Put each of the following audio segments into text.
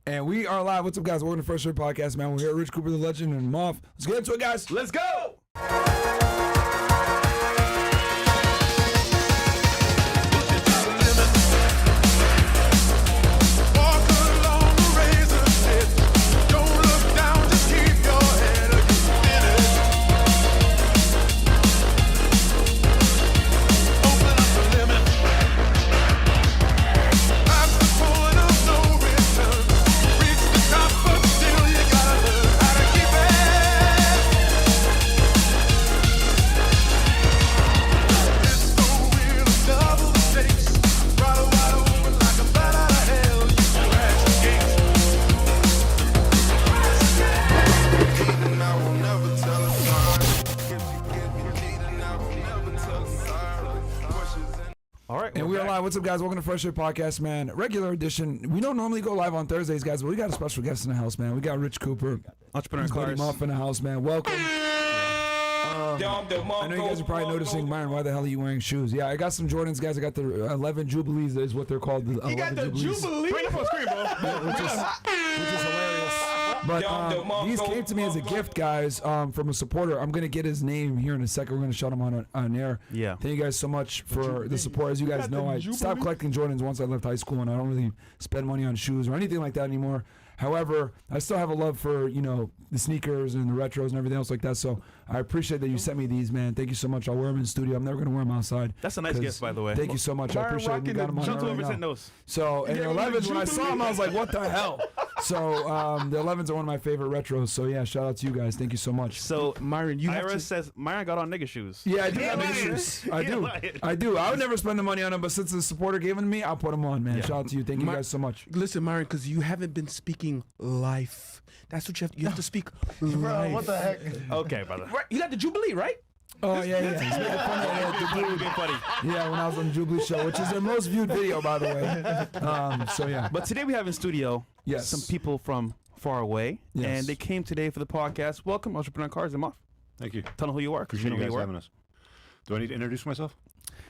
And we are live. What's up, guys? Welcome to Fresh Air Podcast, man. We're here at Rich Cooper, the legend, and Moth. Let's get into it, guys. Let's go! What's up, guys? Welcome to Fresh Air Podcast, man. Regular edition. We don't normally go live on Thursdays, guys, but we got a special guest in the house, man. We got Rich Cooper, Entrepreneur Cars, Muff in the house, man. Welcome. I know you guys are probably noticing, Myron, why the hell are you wearing shoes? Yeah, I got some Jordans, guys. I got the 11 Jubilees, is what they're called. The 11 got the Jubilees. Jubilee? Bring it up on screen, bro. which is hilarious. But these came to me as a gift, guys, from a supporter. I'm going to get his name here in a second. We're going to shut him on air. Yeah. Thank you guys so much for the support. As you guys know, I stopped collecting Jordans once I left high school, and I don't really spend money on shoes or anything like that anymore. However, I still have a love for, you know, the sneakers and the retros and everything else like that. So I appreciate that you sent me these, man. Thank you so much. I'll wear them in the studio. I'm never going to wear them outside. That's a nice gift, by the way. Thank you so much. I appreciate it. You got them on there right now. So, and the 11s, when I saw them, I was like, what the hell? So the 11s are one of my favorite retros. So, yeah, shout out to you guys. Thank you so much. So, Myron, Ira says Myron got on nigga shoes. Yeah, I do have nigga shoes. I do. I would never spend the money on them, but since the supporter gave them to me, I'll put them on, man. Yeah. Shout out to you. Thank you guys so much. Listen, Myron, because you haven't been speaking life. That's what you have to speak life. Bro, what the heck? Okay, brother. Right, you got the Jubilee, right? Oh, yeah. He's making funny. Yeah, when I was on the Jubilee show, which is their most viewed video, by the way. So, yeah. But today we have in studio some people from far away, and they came today for the podcast. Welcome, Entrepreneur Cars and Moth. Thank you. Tell them who you are. Appreciate you guys having us. Do I need to introduce myself?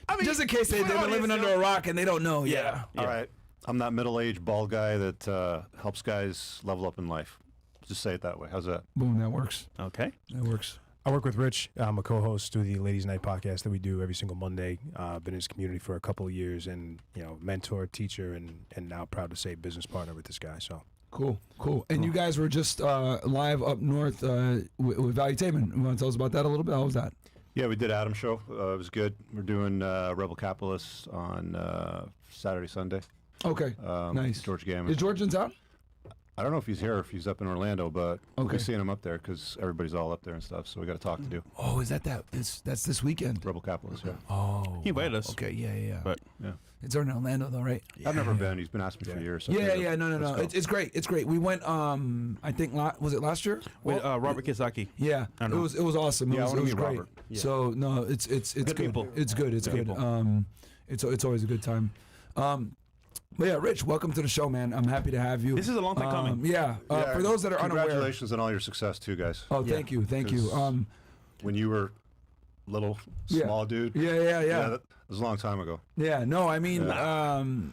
I mean, just in case they've been living under a rock and they don't know. Yeah. All right. I'm that middle-aged bald guy that helps guys level up in life. Just say it that way. How's that? Boom, that works. Okay. That works. I work with Rich. I'm a co-host to the Ladies Night podcast that we do every single Monday. Been in this community for a couple of years, and mentor, teacher, and now proud to say business partner with this guy. So cool. And you guys were just live up north with Valuetainment. You want to tell us about that a little bit? How was that? Yeah, we did Adam show. It was good. We're doing Rebel Capitalists on Saturday, Sunday. Okay. Nice. George Gammon. Is George in town? I don't know if he's here or if he's up in Orlando, but we'll be seeing him up there because everybody's all up there and stuff. So we got to talk to do. Oh, is that's this weekend? Rebel Capitalists, yeah. Oh, he invited us. Okay, yeah. But it's in Orlando though, right? I've never been. He's been asking me for years. So Yeah. No. It's great. It's great. We went. I think was it last year? With Robert Kiyosaki. Yeah, it was awesome. Yeah, it was great. Robert. Yeah. So no, it's good. People. It's good. It's good. It's always a good time. But yeah, Rich, welcome to the show, man. I'm happy to have you. This is a long time coming. For those that are unaware. Congratulations on all your success, too, guys. Oh, thank you. When you were little, small dude. Yeah. That was a long time ago. Yeah, no, I mean, I've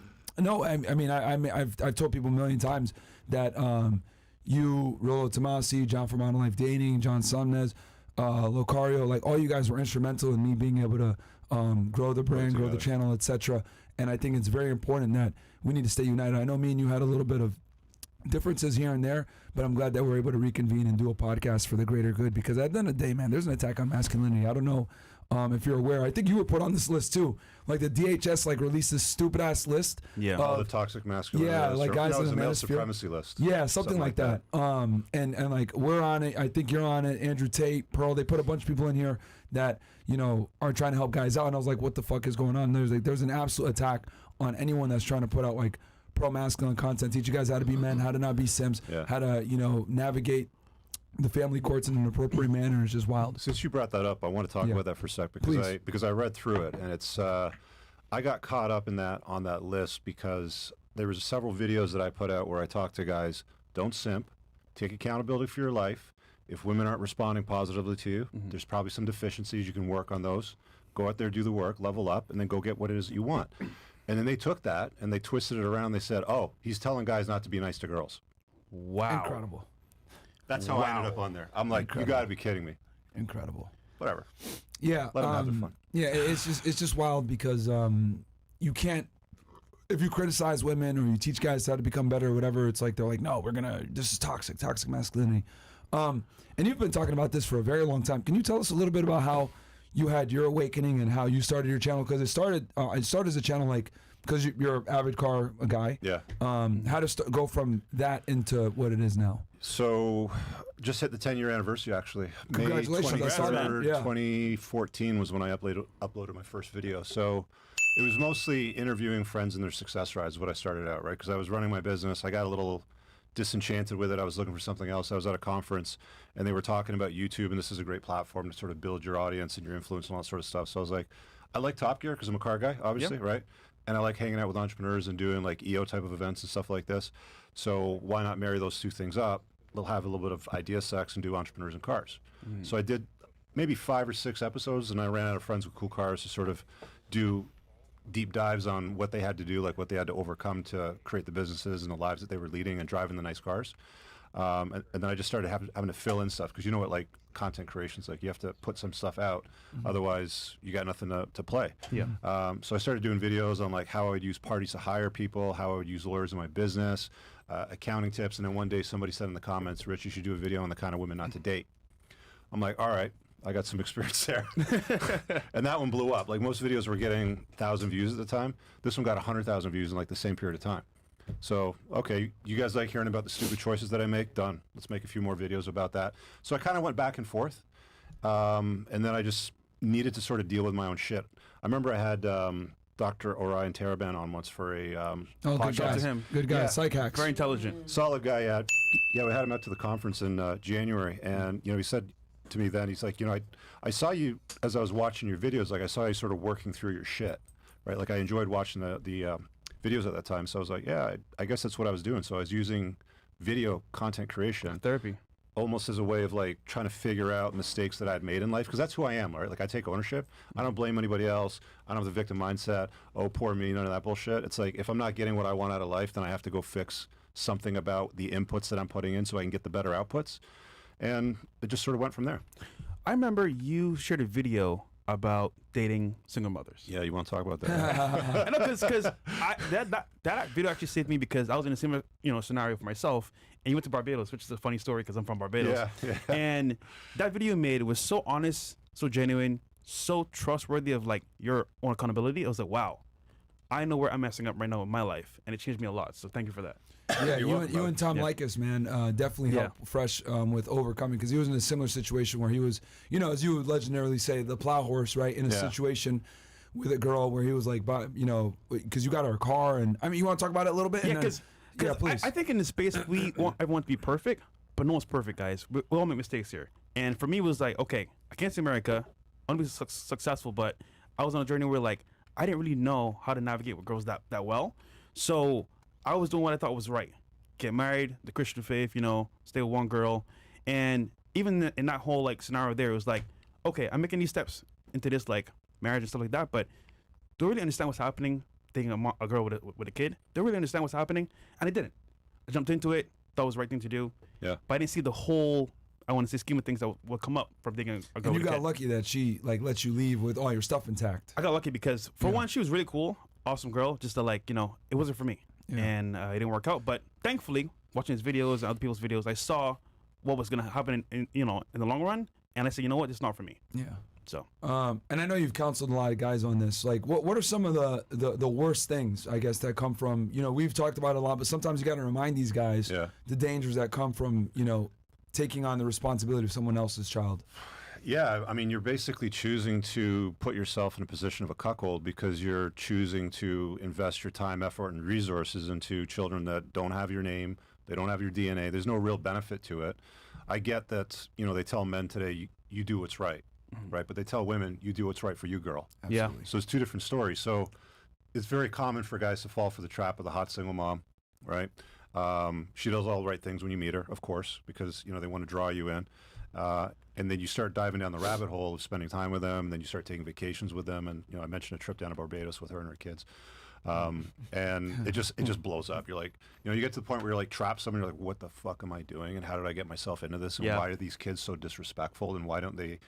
told people a million times that you, Rolo Tomasi, John from Modern Life Dating, John Sumnez, Locario, like all you guys were instrumental in me being able to grow the brand, grow the channel, etc. And I think it's very important that we need to stay united. I know me and you had a little bit of differences here and there, but I'm glad that we're able to reconvene and do a podcast for the greater good, because at the end of the day, man, there's an attack on masculinity. I don't know if you're aware. I think you were put on this list too. Like the DHS released this stupid ass list. Yeah. The toxic masculinity. Yeah, like guys in the male manosphere. supremacy list. Yeah, something like that. And like we're on it. I think you're on it. Andrew Tate, Pearl. They put a bunch of people in here that are trying to help guys out. And I was like, what the fuck is going on? And there's an absolute attack on anyone that's trying to put out like pro-masculine content. Teach you guys how to be men, how to not be simps, how to navigate the family courts in an appropriate manner. Is just wild. Since you brought that up, I want to talk about that for a sec because I read through it, and it's I got caught up in that on that list because there was several videos that I put out where I talked to guys, don't simp, take accountability for your life. If women aren't responding positively to you, there's probably some deficiencies. You can work on those. Go out there, do the work, level up, and then go get what it is that you want. And then they took that and they twisted it around. They said, oh, he's telling guys not to be nice to girls. Wow. Incredible. That's how I ended up on there. I'm like, Incredible. you got to be kidding me. Incredible. Whatever. Yeah. Let them have their fun. Yeah, it's just wild because you can't, if you criticize women or you teach guys how to become better or whatever, it's like they're like, no, this is toxic masculinity. And you've been talking about this for a very long time. Can you tell us a little bit about how you had your awakening and how you started your channel? Because it started as a channel like, because you're an avid car guy. Yeah. How to go from that into what it is now? So, just hit the 10-year anniversary, actually. Congratulations. May I saw that. 23rd, Yeah. 2014 was when I uploaded my first video. So, it was mostly interviewing friends and their success rides, what I started out, right? Because I was running my business. I got a little disenchanted with it. I was looking for something else. I was at a conference, and they were talking about YouTube, and this is a great platform to sort of build your audience and your influence and all that sort of stuff. So, I was like, I like Top Gear because I'm a car guy, obviously, right? And I like hanging out with entrepreneurs and doing like EO type of events and stuff like this. So why not marry those two things up? They'll have a little bit of idea sex and do entrepreneurs and cars. So I did maybe 5 or 6 episodes, and I ran out of friends with cool cars to sort of do deep dives on what they had to do, like what they had to overcome to create the businesses and the lives that they were leading and driving the nice cars. And then I just started having to fill in stuff, because you know what, like content creation's like, you have to put some stuff out, otherwise you got nothing to play. So I started doing videos on like how I would use parties to hire people, how I would use lawyers in my business, accounting tips, and then one day somebody said in the comments, Rich, you should do a video on the kind of women not to date. I'm like, all right, I got some experience there. And that one blew up. Like most videos were getting 1,000 views at the time. This one got 100,000 views in like the same period of time. So, okay, you guys like hearing about the stupid choices that I make? Done. Let's make a few more videos about that. So I kind of went back and forth. And then I just needed to sort of deal with my own shit. I remember I had Dr. Orion Taraban on once for a Good guy. to him. Good guy. Yeah. Psych hacks. Very intelligent. solid guy. Yeah, we had him out to the conference in January, and he said to me then, he's like, I saw you as I was watching your videos. Like I saw you sort of working through your shit, right? Like I enjoyed watching the videos at that time. So I was like, yeah, I guess that's what I was doing. So I was using video content creation Therapy. almost as a way of like trying to figure out mistakes that I'd made in life, because that's who I am, right? Like I take ownership. I don't blame anybody else. I don't have the victim mindset. Oh, poor me, none of that bullshit. It's like, if I'm not getting what I want out of life, then I have to go fix something about the inputs that I'm putting in so I can get the better outputs. And it just sort of went from there. I remember you shared a video about dating single mothers. Yeah, you want to talk about that? I know, because that video actually saved me, because I was in a similar scenario for myself, and you went to Barbados, which is a funny story because I'm from Barbados. Yeah. And that video you made was so honest, so genuine, so trustworthy of like your own accountability. I was like, wow, I know where I'm messing up right now in my life, and it changed me a lot. So thank you for that. Yeah, You're welcome, you and Tom Yeah. Likas, man, definitely helped Fresh with overcoming, because he was in a similar situation where he was, as you would legendarily say, the plow horse, right? In a situation with a girl where he was like, because you got her car, and I mean, you want to talk about it a little bit? Yeah, because please. I think in this space we want everyone to be perfect, but no one's perfect, guys. We all make mistakes here. And for me, it was like, okay, I can't say America, I want to be successful, but I was on a journey where like I didn't really know how to navigate with girls that well. So I was doing what I thought was right. Get married, the Christian faith, stay with one girl. And even in that whole like scenario there, it was like, okay, I'm making these steps into this like marriage and stuff like that, but do I really understand what's happening dating a girl with a kid? Do I really understand what's happening? And I didn't. I jumped into it, thought it was the right thing to do. Yeah. But I didn't see the whole, I want to say, scheme of things that would come up from dating a girl And you with a got kid. lucky that she like let you leave with all your stuff intact. I got lucky because for one, she was really cool, awesome girl, just to it wasn't for me. Yeah. And it didn't work out. But thankfully, watching his videos and other people's videos, I saw what was going to happen in the long run. And I said, you know what, it's not for me. Yeah. So, and I know you've counseled a lot of guys on this. Like, what are some of the worst things, I guess, that come from, we've talked about it a lot, but sometimes you got to remind these guys the dangers that come from, taking on the responsibility of someone else's child. Yeah, I mean, you're basically choosing to put yourself in a position of a cuckold because you're choosing to invest your time, effort, and resources into children that don't have your name, they don't have your DNA. There's no real benefit to it. I get that, they tell men today, you do what's right, right? But they tell women, you do what's right for you, girl. Absolutely. So it's two different stories. So it's very common for guys to fall for the trap of the hot single mom, right? She does all the right things when you meet her, of course, because, they want to draw you in. And then you start diving down the rabbit hole of spending time with them. And then you start taking vacations with them. And, I mentioned a trip down to Barbados with her and her kids. And it just blows up. You're like, you get to the point where you're like trapped someone. You're like, what the fuck am I doing? And how did I get myself into this? And why are these kids so disrespectful? And why don't they,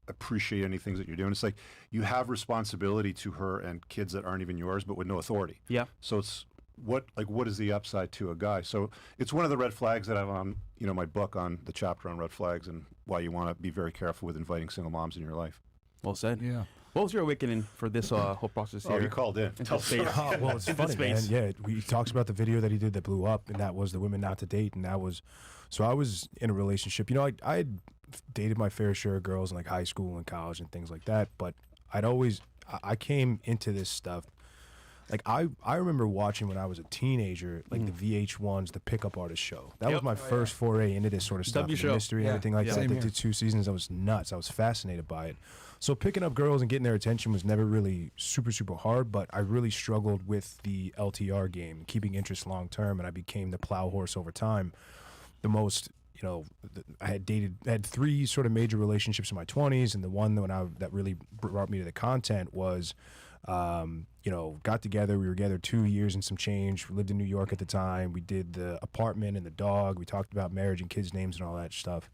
appreciate any things that you're doing? It's like you have responsibility to her and kids that aren't even yours, but with no authority. Yeah. So it's what is the upside to a guy? So it's one of the red flags that I've on, my book on the chapter on red flags and why you want to be very careful with inviting single moms in your life. Well said. Yeah. What was your awakening for this whole process here? Oh, you called in. Into space. Well, it's funny, man. Yeah, he talks about the video that he did that blew up, and that was the women not to date, and that was. So I was in a relationship. I had dated my fair share of girls in like high school and college and things like that, but I came into this stuff. Like I remember watching when I was a teenager, like the VH1's The Pickup Artist Show. That was my first foray into this sort of stuff, the mystery and everything like that. The 2 seasons, I was nuts. I was fascinated by it. So picking up girls and getting their attention was never really super, super hard, but I really struggled with the LTR game, keeping interest long term, and I became the plow horse over time. The most, I had 3 sort of major relationships in my 20s, and the one that really brought me to the content was, got together. We were together 2 years and some change. We lived in New York at the time. We did the apartment and the dog. We talked about marriage and kids' names and all that stuff.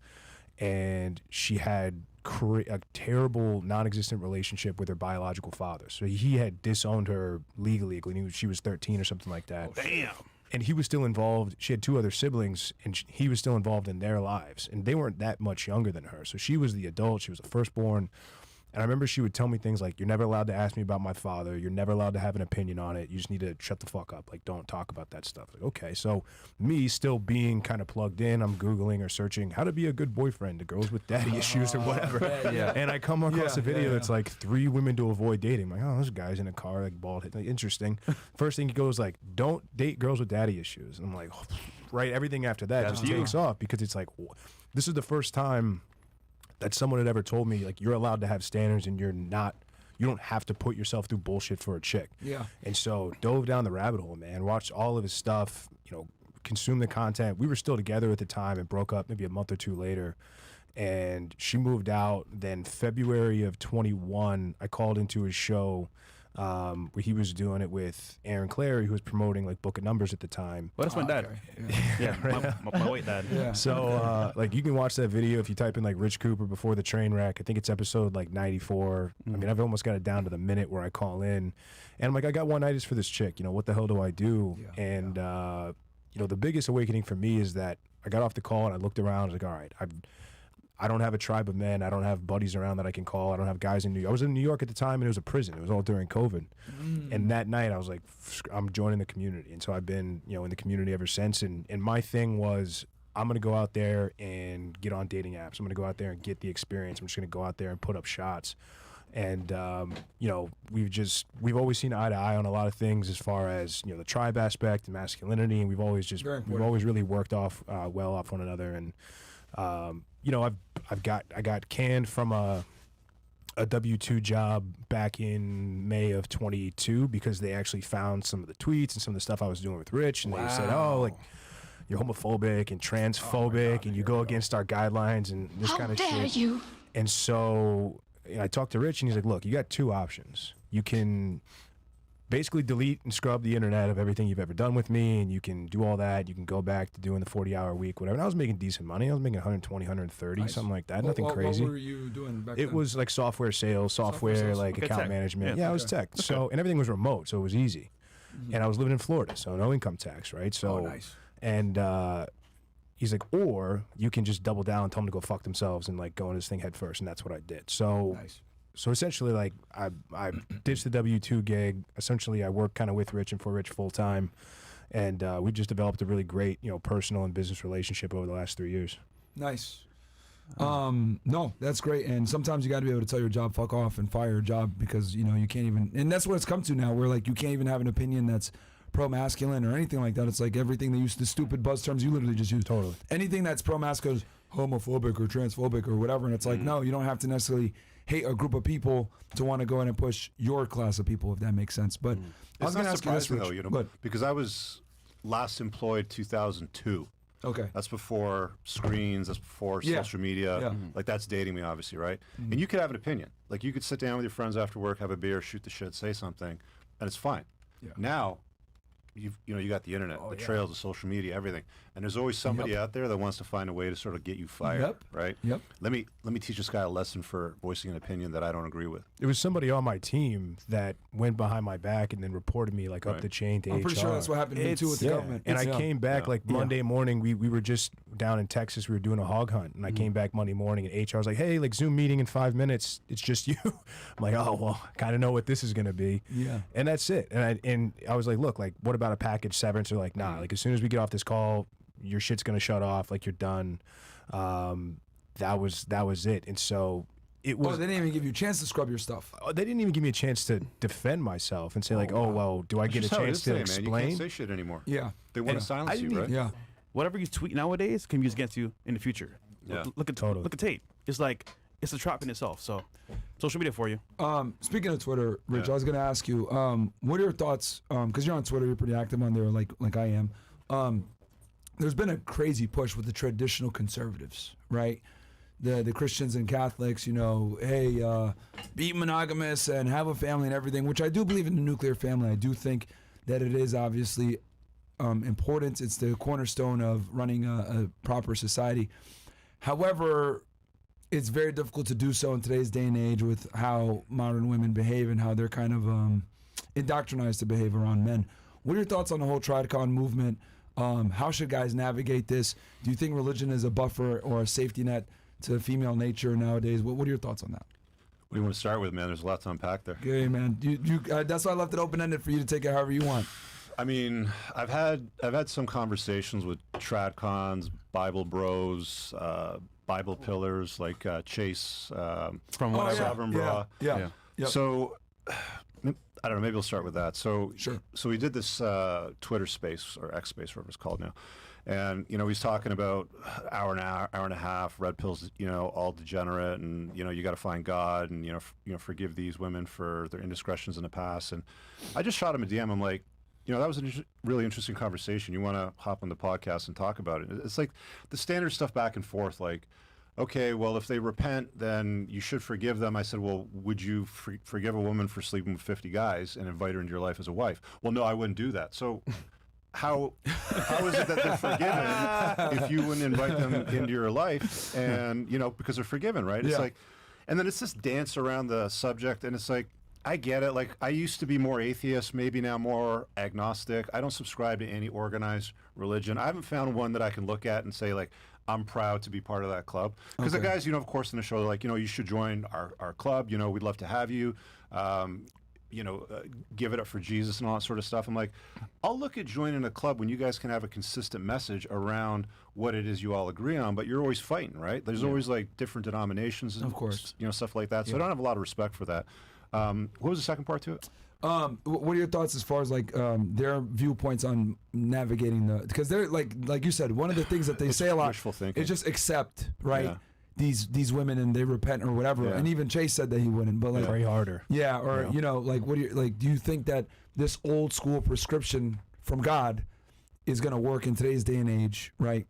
And she had a terrible, non-existent relationship with her biological father. So he had disowned her legally when she was 13 or something like that. Oh, damn. And he was still involved. She had 2 other siblings, and he was still involved in their lives. And they weren't that much younger than her. So she was the adult. She was the firstborn. And I remember she would tell me things like, you're never allowed to ask me about my father. You're never allowed to have an opinion on it. You just need to shut the fuck up. Like, don't talk about that stuff. Like, okay. So me still being kind of plugged in, I'm Googling or searking how to be a good boyfriend to girls with daddy issues or whatever. And I come across a video that's like 3 women to avoid dating. I'm like, oh, this guy's in a car, like bald head. Like, interesting. First thing he goes like, don't date girls with daddy issues. And I'm like, oh, right. Everything after that just takes off because it's like, this is the first time that someone had ever told me, like, you're allowed to have standards and you don't have to put yourself through bullshit for a chick. Yeah. And so dove down the rabbit hole, man, watched all of his stuff, consumed the content. We were still together at the time and broke up maybe a month or 2 later. And she moved out. Then February of 21, I called into his show where he was doing it with Aaron Clary, who was promoting like Book of Numbers at the time. Well, that's my dad. Okay. Yeah, right. my white dad. Yeah. So like you can watch that video if you type in like Rich Cooper before the train wreck. I think it's episode like 94. I mean, I've almost got it down to the minute where I call in, and I'm like, I got one night for this chick. What the hell do I do? Yeah. And the biggest awakening for me is that I got off the call and I looked around. I was like, all right, I don't have a tribe of men. I don't have buddies around that I can call. I don't have guys in New York. I was in New York at the time, and it was a prison. It was all during COVID. And that night, I was like, I'm joining the community. And so I've been, in the community ever since. And my thing was, I'm going to go out there and get on dating apps. I'm going to go out there and get the experience. I'm just going to go out there and put up shots. And, we've always seen eye to eye on a lot of things as far as, the tribe aspect and masculinity. And we've always really worked well off one another. And, I got canned from a W-2 job back in May of 22 because they actually found some of the tweets and some of the stuff I was doing with Rich, and they said, oh, like, you're homophobic and transphobic, and you go against our guidelines and this kind of shit. How dare you? And so I talked to Rich, and he's like, look, you got 2 options. You can basically delete and scrub the internet of everything you've ever done with me, and you can do all that. You can go back to doing the 40-hour week, whatever. And I was making decent money. I was making 120, 130, something like that. Nothing crazy. What were you doing back then? It was like software sales, software like account tech management. Yeah, it was tech. So, and everything was remote, so it was easy. And I was living in Florida, so no income tax, right? So, nice. And he's like, or you can just double down and tell them to go fuck themselves and like go into this thing head first, and that's what I did. So. Nice. So essentially, like, I ditched the W-2 gig. Essentially, I worked kind of with Rich and for Rich full time, and we just developed a really great, personal and business relationship over the last 3 years. Nice. No, that's great. And sometimes you got to be able to tell your job fuck off and fire your job because you can't even. And that's what it's come to now, where like you can't even have an opinion that's pro-masculine or anything like that. It's like everything they use, the stupid buzz terms you literally just use. Totally. Anything that's pro-masculine is homophobic or transphobic or whatever, and it's like no, you don't have to necessarily hate a group of people to want to go in and push your class of people, if that makes sense. But I was going to ask you this, Rich, because I was last employed 2002. Okay. That's before screens, that's before social media. Yeah. Like, that's dating me, obviously, right? And you could have an opinion. Like, you could sit down with your friends after work, have a beer, shoot the shit, say something, and it's fine. Now, you got the internet, the trails, the social media, everything, and there's always somebody out there that wants to find a way to sort of get you fired, right? Yep. Let me teach this guy a lesson for voicing an opinion that I don't agree with. It was somebody on my team that went behind my back and then reported me like up the chain to HR. I'm pretty sure that's what happened to me too with the government. And I came back like Monday morning. We were just down in Texas. We were doing a hog hunt, and I came back Monday morning, and HR was like, "Hey, like Zoom meeting in 5 minutes. It's just you." I'm like, "Oh well, I kind of know what this is gonna be." Yeah. And that's it. And I was like, "Look, like, what about a package severance?" They're like, "Nah. Like, as soon as we get off this call, your shit's gonna shut off. Like, you're done." That was it. And so it was. Oh, they didn't even give you a chance to scrub your stuff. They didn't even give me a chance to defend myself and say like, "Oh well, do I get a chance to explain?" Man. You can't say shit anymore. Yeah. They want to silence you, right? Yeah. Whatever you tweet nowadays can be used against you in the future. Yeah. Look at Tate. It's like it's a trap in itself. So, social media for you. Speaking of Twitter, Rich, I was going to ask you, what are your thoughts? Because you're on Twitter, you're pretty active on there, like I am. There's been a crazy push with the traditional conservatives, right? The Christians and Catholics, hey, be monogamous and have a family and everything, which I do believe in the nuclear family. I do think that it is obviously important. It's the cornerstone of running a proper society. However, it's very difficult to do so in today's day and age with how modern women behave and how they're kind of indoctrinized to behave around men. What are your thoughts on the whole TradCon movement? How should guys navigate this? Do you think religion is a buffer or a safety net to female nature nowadays? What are your thoughts on that? What do you want to start with, man? There's a lot to unpack there. Okay, man. That's why I left it open-ended for you to take it however you want. I mean, I've had some conversations with TradCons, Bible bros, Bible pillars like Chase From what Sovereign Bra. Yeah. Yep. So I don't know. Maybe we'll start with that. So Sure. So we did this Twitter space or X space, whatever it's called now, and he's talking about hour and a half, red pills, all degenerate, and you got to find God, and forgive these women for their indiscretions in the past. And I just shot him a DM. I'm like, that was a really interesting conversation. You want to hop on the podcast and talk about it? It's like the standard stuff back and forth, like, okay, well, if they repent, then you should forgive them. I said, well, would you forgive a woman for sleeping with 50 guys and invite her into your life as a wife? Well, no, I wouldn't do that. So how is it that they're forgiven if you wouldn't invite them into your life? And, because they're forgiven, right? It's like, and then it's this dance around the subject, and it's like, I get it. Like, I used to be more atheist, maybe now more agnostic. I don't subscribe to any organized religion. I haven't found one that I can look at and say, like, I'm proud to be part of that club. Because the guys, of course, in the show, they're like, you should join our club. We'd love to have you. Give it up for Jesus and all that sort of stuff. I'm like, I'll look at joining a club when you guys can have a consistent message around what it is you all agree on, but you're always fighting, right? There's always, like, different denominations and, of course, stuff like that. So I don't have a lot of respect for that. What was the second part to it? What are your thoughts as far as like their viewpoints on navigating because they're like you said, one of the things that they say a lot is just accept, right? Yeah. These women and they repent or whatever. Yeah. And even Chase said that he wouldn't, but like pray harder. Yeah, or what do you like? Do you think that this old school prescription from God is going to work in today's day and age, right?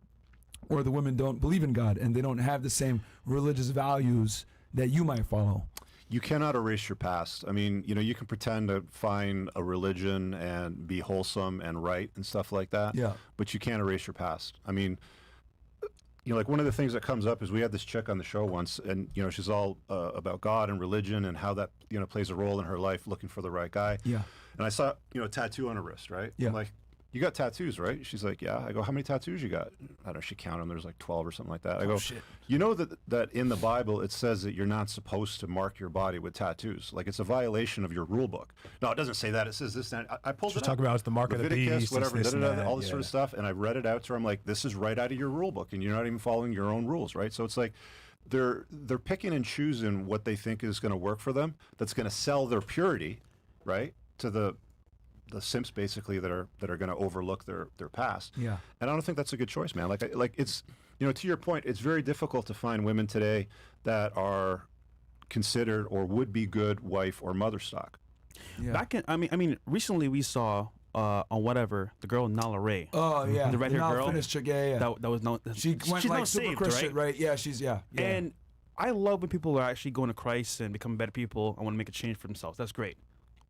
Or the women don't believe in God and they don't have the same religious values that you might follow? You cannot erase your past. I mean, you can pretend to find a religion and be wholesome and right and stuff like that. Yeah. But you can't erase your past. I mean, like one of the things that comes up is we had this chick on the show once, and she's all about God and religion and how that plays a role in her life, looking for the right guy. Yeah. And I saw a tattoo on her wrist, right? Yeah. I'm like, you got tattoos, right? She's like, yeah. I go, how many tattoos you got? I don't know. She counted them. There's like 12 or something like that. I go, shit. that in the Bible it says that you're not supposed to mark your body with tattoos. Like it's a violation of your rule book. No, it doesn't say that. It says this. And I pulled Just it out. talk about it's the mark of the beast, whatever, this and that, all this sort of stuff. And I read it out to her. I'm like, this is right out of your rule book, and you're not even following your own rules, right? So it's like they're picking and choosing what they think is going to work for them. That's going to sell their purity, right, to the simps basically that are going to overlook their past. Yeah. And I don't think that's a good choice, man. Like it's to your point, it's very difficult to find women today that are considered or would be good wife or mother stock. Yeah. I mean recently we saw on whatever the girl Nala Ray. Oh yeah. The red-haired girl. Finished chick, yeah. That was no. She went she's like now super saved, Christian, right? Yeah, she's yeah. And I love when people are actually going to Christ and becoming better people and want to make a change for themselves. That's great.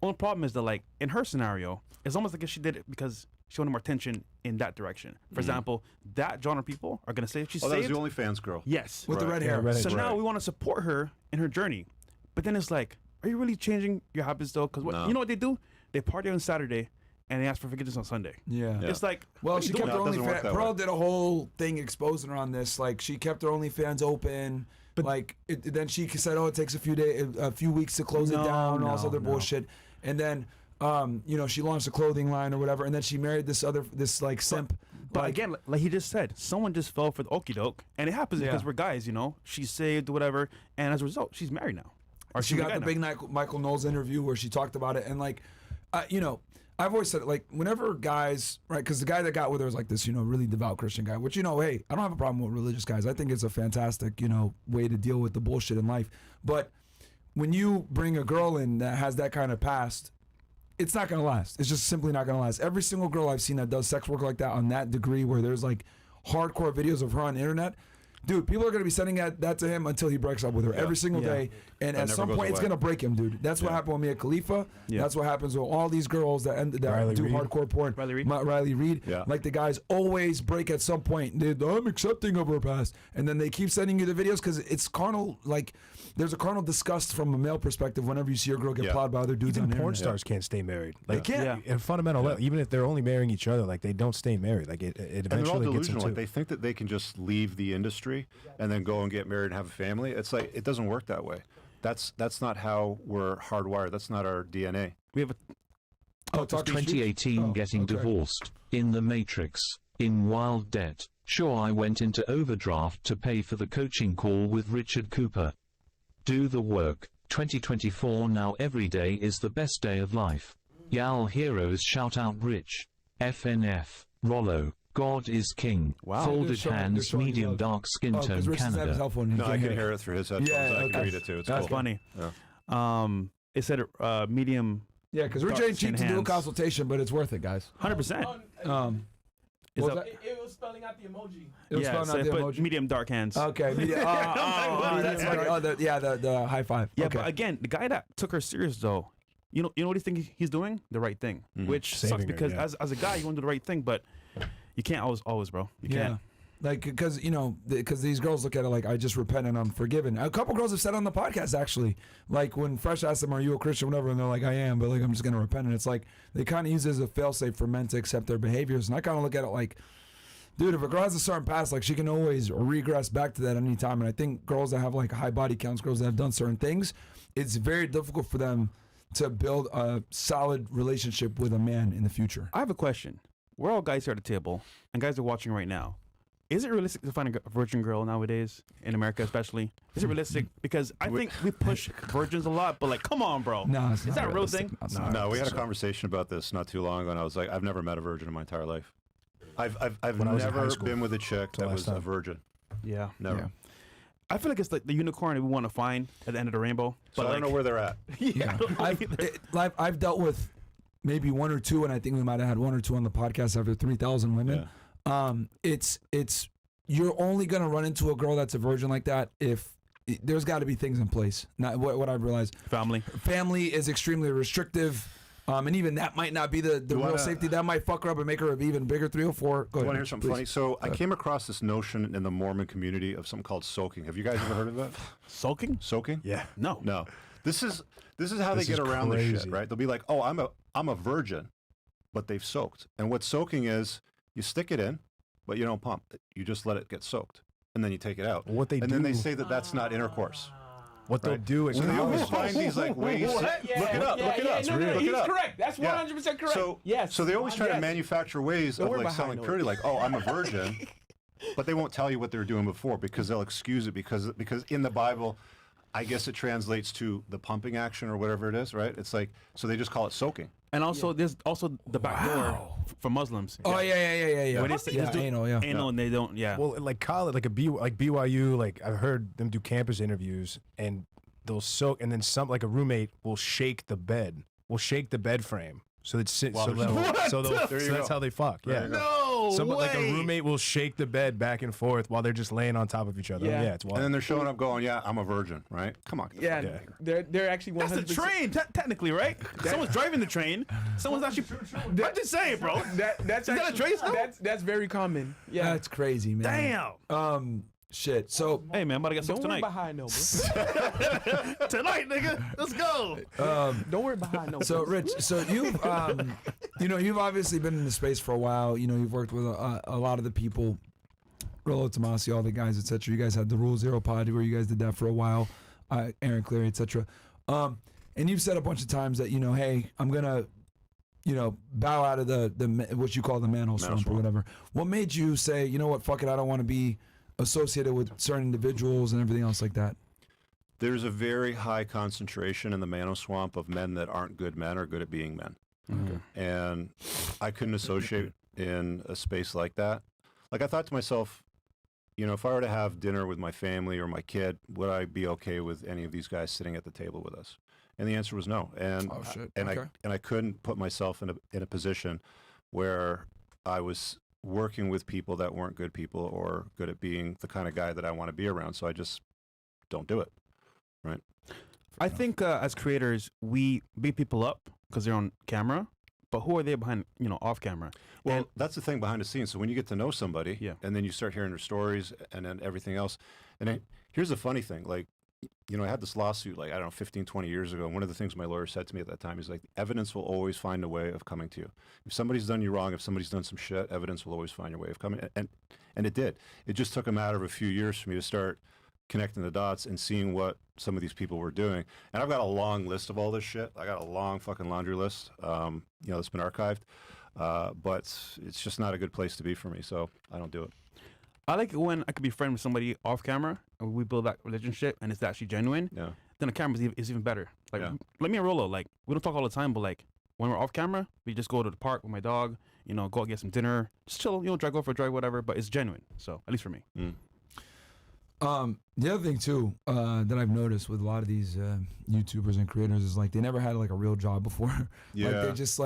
Only problem is that, like, in her scenario, it's almost like if she did it because she wanted more attention in that direction. For example, that genre of people are going to say if she's Oh, that was saved. the OnlyFans girl. Yes. With the red Yeah, hair. red hair. So now Right. we want to support her in her journey. But then it's like, are you really changing your habits, though? Because No. you know what they do? They party on Saturday, and they ask for forgiveness on Sunday. Yeah. It's like, Well, what are she you kept doing? her No, it doesn't work OnlyFans. that Pearl way. did a whole thing exposing her on this. Like, she kept her OnlyFans open. But like, then she said, "Oh, it takes a few weeks to close it No, down," and all this no, other no. bullshit. And then, you know, she launched a clothing line or whatever. And then she married this like simp. But like, again, like he just said, someone just fell for the okie doke, and it happens Yeah. because we're guys, you know. She's saved, whatever, and as a result, she's married now. Or she she's a got guy the now. big Michael Knowles interview where she talked about it, and like, you know, I've always said it, like, whenever guys, right, because the guy that got with her was like this, you know, really devout Christian guy, which, you know, hey, I don't have a problem with religious guys. I think it's a fantastic, you know, way to deal with the bullshit in life. But when you bring a girl in that has that kind of past, it's not going to last. It's just simply not going to last. Every single girl I've seen that does sex work like that on that degree where there's like hardcore videos of her on the internet, dude, people are going to be sending that to him until he breaks up with her every single day. And That at never some goes point, it's away. going to break him, dude. That's what happened with Mia Khalifa. Yeah. That's what happens with all these girls that Riley do Reid. hardcore porn. Riley Reid. Riley Reid. Yeah. Like, the guys always break at some point. I'm accepting of her past. And then they keep sending you the videos because it's carnal. Like, there's a carnal disgust from a male perspective whenever you see a girl get Yeah. plowed by other dudes Even on the porn internet. stars can't stay married. Like, can't. Yeah. in fundamental level, even if they're only marrying each other, like they don't stay married. Like it And they're all eventually gets delusional. into. Like they think that they can just leave the industry and then go and get married and have a family. It's like it doesn't work that way. That's not how we're hardwired. That's not our DNA. We have a Oh, talk to you. 2018 Oh, getting okay. divorced, in the Matrix, in wild debt. Sure, I went into overdraft to pay for the coaching call with Richard Cooper. Do the work. 2024 now every day is the best day of life. Y'all heroes shout out Rich. FNF. Rollo. God is king. Wow. They're Folded showing hands, you medium love. dark skin Oh, 'cause tone Rich doesn't have his Canada. cell phone. He No, I can't can hear hear it through his headphones. Yeah, I okay. can read it too. It's That's cool. funny. Yeah. It said medium. Yeah, because Rich Dark ain't cheap skin to do a hands. consultation, but it's worth it, guys. 100%. Is Is that, that- It was spelling out the emoji. it was Yeah, spelling so out I the put emoji. medium dark hands. Okay, media. That's funny. The high five. Yeah, okay. but again, the guy that took her serious though, you know what he think he's doing? The right thing, which sucks Saving her, because yeah. as a guy, you want to do the right thing, but you can't always, bro. You can't. Like, because, you know, because these girls look at it like, I just repent and I'm forgiven. A couple girls have said on the podcast, actually, like when Fresh asked them, are you a Christian, whatever, and they're like, I am, but like, I'm just going to repent. And it's like, they kind of use it as a failsafe for men to accept their behaviors. And I kind of look at it like, dude, if a girl has a certain past, like, she can always regress back to that anytime. And I think girls that have like high body counts, girls that have done certain things, it's very difficult for them to build a solid relationship with a man in the future. I have a question. We're all guys here at the table, and guys are watching right now. Is it realistic to find a virgin girl nowadays in America, especially? Is it realistic? Because I think we push virgins a lot, but like, come on, bro. No, it's Is not that a real realistic. thing? No, it's not No, we had a realistic. conversation about this not too long ago, and I was like, I've never met a virgin in my entire life. I've When I was in high never school. been with a chick The that last was a time. virgin. Yeah. Never. Yeah. I feel like it's like the unicorn that we want to find at the end of the rainbow. So But I like, don't know where they're at. yeah, I've dealt with maybe one or two, and I think we might have had one or two on the podcast after 3,000 women. It's you're only gonna run into a girl that's a virgin like that if there's got to be things in place. Not what I've realized. family. Family is extremely restrictive, and even that might not be the real wanna- safety. That might fuck her up and make her an even bigger 304. Go You ahead. want to hear something please. funny? So I came across this notion in the Mormon community of something called soaking. Have you guys ever heard of that? Sulking? Soaking? Yeah. No. No. This is how This they get is around this shit, crazy. right? They'll be like, "Oh, I'm a virgin," but they've soaked. And what soaking is, you stick it in, but you don't pump it. You just let it get soaked, and then you take it out. What they and do, then they say that that's not intercourse. what they'll right? do is So they always find these like ways. Yeah, Look it up. yeah, Look it yeah, up. no, no, Look he's it up. correct. That's Yeah. 100% correct. So Yes. So they always try to Yes. manufacture ways of we're like behind selling those. purity, like, "Oh, I'm a virgin," but they won't tell you what they were doing before because they'll excuse it because in the Bible, I guess it translates to the pumping action or whatever it is, right? It's like, so they just call it soaking. And also, there's also the back door for Muslims. Oh yeah. When they say Yeah, just do anal, yeah. anal and they don't, yeah. Well, like college, like BYU, like I've heard them do campus interviews, and they'll soak, and then like a roommate will shake the bed frame, so it's Wow, so there's- that's There you how go. they fuck. There Yeah. you go. No. Like a way. roommate will shake the bed back and forth while they're just laying on top of each other. Yeah. Yeah, it's wild. And then they're showing up going, yeah, I'm a virgin, right? Come on. Yeah, they're actually 100%. That's the train, technically, right? Someone's driving the train. Someone's actually. I'm just saying, bro. That's Is that a actually, trace, though? that's very common. Yeah. That's crazy, man. Damn. Shit. So Hey, man, I'm about to get Don't some worry tonight. about how I know, bro. Tonight, nigga. Let's go. Don't worry about how I know. So, bro. Rich, so you've, you've obviously been in the space for a while. You know, you've worked with a lot of the people, Rollo Tomasi, all the guys, etc. You guys had the Rule Zero Pod where you guys did that for a while, Aaron Cleary, etc. And you've said a bunch of times that, hey, I'm gonna, bow out of the what you call the manhole swamp or whatever. What made you say, you know what, fuck it, I don't want to be associated with certain individuals and everything else like that? There's a very high concentration in the mano swamp of men that aren't good men or good at being men. And I couldn't associate in a space like that. Like, I thought to myself, if I were to have dinner with my family or my kid, would I be okay with any of these guys sitting at the table with us? And the answer was no. And Oh, shit. and Okay. I couldn't put myself in a position where I was working with people that weren't good people or good at being the kind of guy that I want to be around. So I just don't do it. Right. I think as creators, we beat people up because they're on camera, but who are they behind, off camera? Well, And- that's the thing behind the scenes. So when you get to know somebody, Yeah. and then you start hearing their stories and then everything else. And then, here's the funny thing. Like, I had this lawsuit, 15, 20 years ago. And one of the things my lawyer said to me at that time is, evidence will always find a way of coming to you. If somebody's done you wrong, if somebody's done some shit, evidence will always find your way of coming. And it did. It just took a matter of a few years for me to start connecting the dots and seeing what some of these people were doing. And I've got a long list of all this shit. I got a long fucking laundry list, that's been archived. But it's just not a good place to be for me, so I don't do it. I like it when I could be friends with somebody off camera and we build that relationship and it's actually genuine. Yeah. Then the camera is even better. Like, Yeah. Like me and Rolo, we don't talk all the time, but when we're off camera, we just go to the park with my dog, go out get some dinner, just chill, go for a drive, whatever, but it's genuine. So, at least for me. The other thing too that I've noticed with a lot of these YouTubers and creators is they never had a real job before. Yeah. They just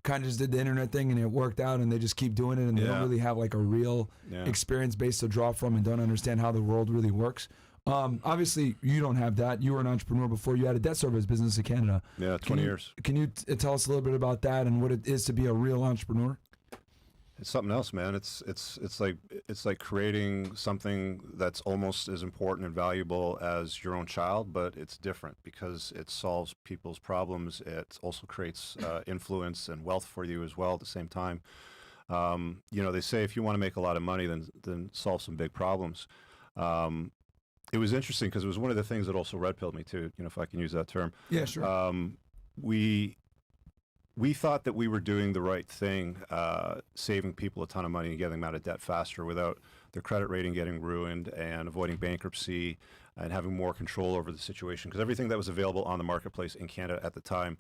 kind of just did the internet thing and it worked out and they just keep doing it and they don't really have a real experience base to draw from and don't understand how the world really works. Obviously, you don't have that. You were an entrepreneur before. You had a debt service business in Canada. Yeah, 20 years. Can you tell us a little bit about that and what it is to be a real entrepreneur? It's something else, man. It's like creating something that's almost as important and valuable as your own child, but it's different because it solves people's problems. It also creates influence and wealth for you as well at the same time. They say if you want to make a lot of money, then solve some big problems. It was interesting because it was one of the things that also red pilled me too, if I can use that term. Yeah, sure. We thought that we were doing the right thing, saving people a ton of money and getting them out of debt faster without their credit rating getting ruined and avoiding bankruptcy and having more control over the situation. Because everything that was available on the marketplace in Canada at the time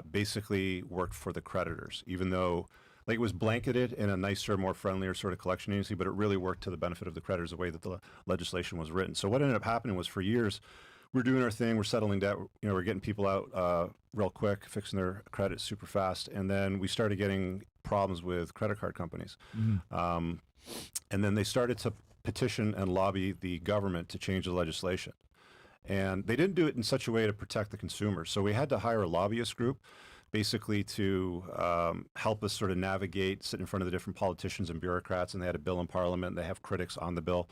basically worked for the creditors, even though it was blanketed in a nicer, more friendlier sort of collection agency, but it really worked to the benefit of the creditors the way that the legislation was written. So what ended up happening was for years, we're doing our thing, we're settling debt, we're getting people out real quick, fixing their credit super fast, and then we started getting problems with credit card companies. And then they started to petition and lobby the government to change the legislation. And they didn't do it in such a way to protect the consumer. So we had to hire a lobbyist group basically to help us sort of navigate, sit in front of the different politicians and bureaucrats, and they had a bill in Parliament, and they have critics on the bill.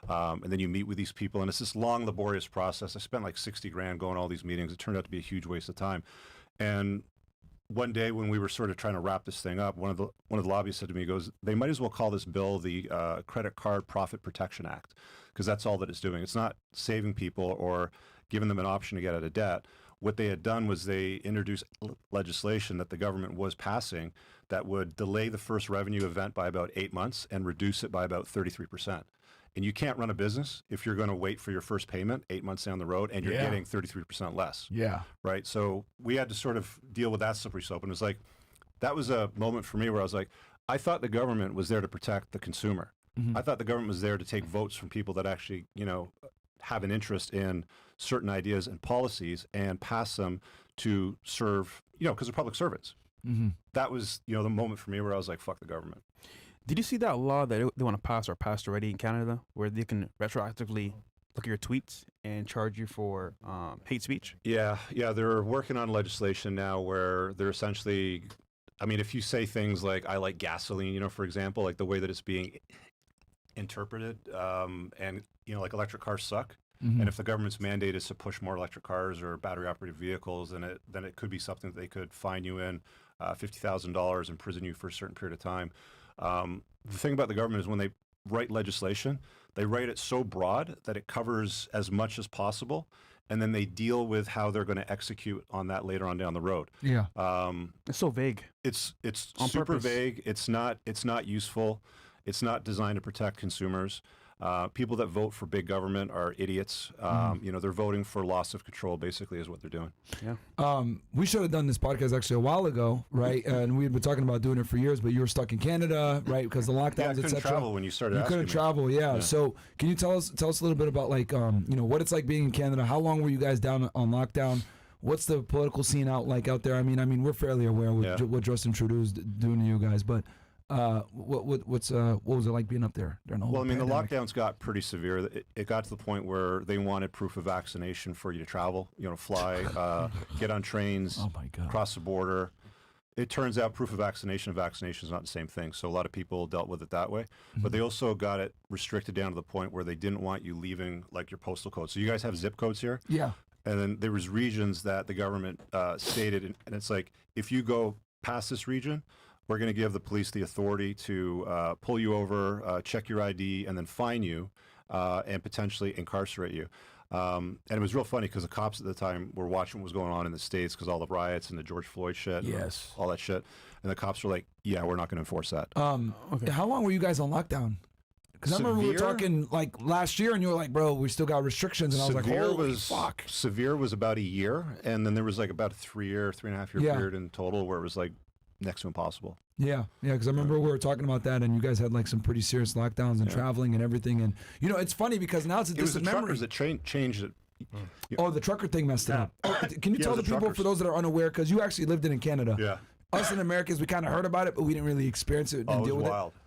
And then you meet with these people, and it's this long, laborious process. I spent $60 grand going to all these meetings. It turned out to be a huge waste of time. And one day when we were sort of trying to wrap this thing up, one of the lobbyists said to me, he goes, they might as well call this bill the Credit Card Profit Protection Act, because that's all that it's doing. It's not saving people or giving them an option to get out of debt. What they had done was they introduced legislation that the government was passing that would delay the first revenue event by about 8 months and reduce it by about 33%. And you can't run a business if you're going to wait for your first payment 8 months down the road and you're getting 33% less. Yeah. Right. So we had to sort of deal with that slippery slope. And it was that was a moment for me where I was I thought the government was there to protect the consumer. I thought the government was there to take votes from people that actually, have an interest in certain ideas and policies and pass them to serve, because they're public servants. That was, the moment for me where I was fuck the government. Did you see that law that they want to pass or passed already in Canada, where they can retroactively look at your tweets and charge you for hate speech? Yeah, they're working on legislation now where they're essentially, I mean, if you say things like "I like gasoline," you know, for example, like the way that it's being interpreted, and you know, like electric cars suck. And if the government's mandate is to push more electric cars or battery-operated vehicles, then it could be something that they could fine you in $50,000, imprison you for a certain period of time. The thing about the government is when they write legislation, they write it so broad that it covers as much as possible, and then they deal with how they're going to execute on that later on down the road. Yeah. It's so vague. It's On super purpose. vague. It's not useful. It's not designed to protect consumers. People that vote for big government are idiots. You know, they're voting for loss of control, basically, is what they're doing. Yeah. We should have done this podcast actually a while ago, right? And we had been talking about doing it for years, but you were stuck in Canada, right? Because the Yeah, I lockdowns, couldn't etc. travel when you started You asking couldn't me. travel, yeah. Yeah. So can you tell us a little bit about like you know, what it's like being in Canada? How long were you guys down on lockdown? What's the political scene out there? I mean, we're fairly aware with what Justin Trudeau's doing to you guys, but what was it like being up there during the whole Well, I mean, pandemic? the lockdowns got pretty severe. It got to the point where they wanted proof of vaccination for you to travel, you know, fly, get on trains, Oh my God. cross the border. It turns out proof of vaccination and vaccination is not the same thing. So a lot of people dealt with it that way. But they also got it restricted down to the point where they didn't want you leaving like your postal code. So you guys have zip codes here? Yeah. And then there was regions that the government stated, and it's like, if you go past this region, we're going to give the police the authority to pull you over, check your ID, and then fine you and potentially incarcerate you. And it was real funny because the cops at the time were watching what was going on in the States because all the riots and the George Floyd shit, Yes. all that shit. And the cops were like, yeah, we're not going to enforce that. How long were you guys on lockdown? Because I remember we were Severe? talking like last year, and you were like, "Bro, we still got restrictions," and I was like, "Holy fuck!" Severe was about a year, and then there was like about a 3.5 year period in total where it was like next to impossible. Yeah, because I remember we were talking about that, and you guys had like some pretty serious lockdowns and traveling and everything. And you know, it's funny because now it's a It was the distant memory. truckers that changed it. Oh, the trucker thing messed it up. Oh, can you Yeah, tell the the people truckers. for those that are unaware, because you actually lived it in Canada? Yeah. Us in Americans, we kind of heard about it, but we didn't really experience it and Oh, it deal was with wild. it.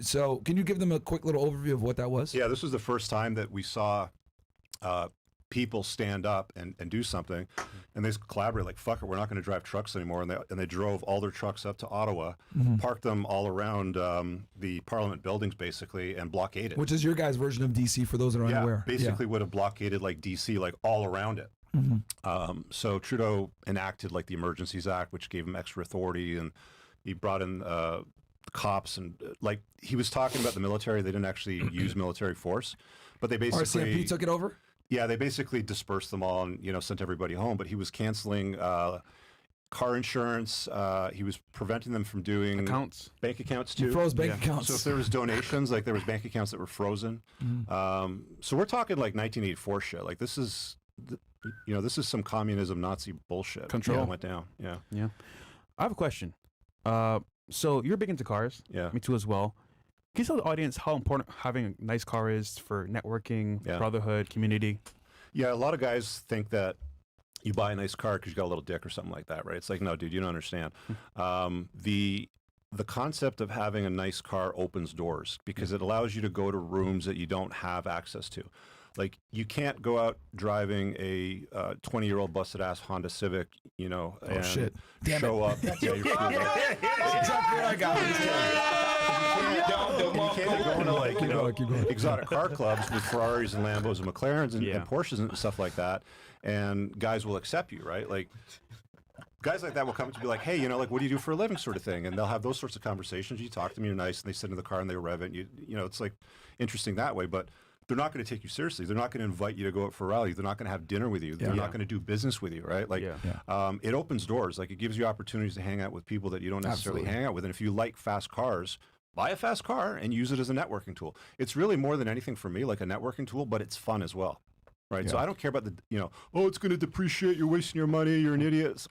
So, can you give them a quick little overview of what that was? Yeah, this was the first time that we saw people stand up and do something, and they just collaborate like, fuck it, we're not going to drive trucks anymore. And they drove all their trucks up to Ottawa, parked them all around the Parliament buildings basically, and blockaded. Which is your guys' version of DC for those that are unaware. basically would have blockaded like DC, like all around it. So Trudeau enacted like the Emergencies Act, which gave him extra authority, and he brought in cops, and like he was talking about the military. They didn't actually use military force, but they basically RCMP took it over? Yeah, they basically dispersed them all and, you know, sent everybody home. But he was canceling car insurance. He was preventing them from doing bank accounts too. He froze bank accounts. So if there was donations, like there was bank accounts that were frozen. So we're talking like 1984 shit. Like this is, you know, this is some communism Nazi bullshit. Control. that went down. Yeah. Yeah. I have a question. So you're big into cars. Yeah. Me too as well. Can you tell the audience how important having a nice car is for networking, brotherhood, community? Yeah, a lot of guys think that you buy a nice car because you got a little dick or something like that, right? It's like, no, dude, you don't understand. The concept of having a nice car opens doors because it allows you to go to rooms that you don't have access to. Like, you can't go out driving a 20-year-old busted-ass Honda Civic, you know, and show up. Yeah, you're screwed up. That's exactly what I got. You can't go into, like, you know, exotic car clubs with Ferraris and Lambos and McLarens and Porsches and stuff like that, and guys will accept you, right? Like, guys like that will come to be like, hey, you know, like, what do you do for a living, sort of thing, and they'll have those sorts of conversations. You talk to them, you're nice, and they sit in the car and they rev it. And you know, it's like interesting that way, but they're not going to take you seriously. They're not going to invite you to go out for a rally. They're not going to have dinner with you. They're not going to do business with you, right? Like, it opens doors. Like, it gives you opportunities to hang out with people that you don't necessarily hang out with. And if you like fast cars, buy a fast car and use it as a networking tool. It's really more than anything for me, like a networking tool, but it's fun as well, right? So I don't care about the, you know, oh, it's going to depreciate, you're wasting your money, you're an idiot.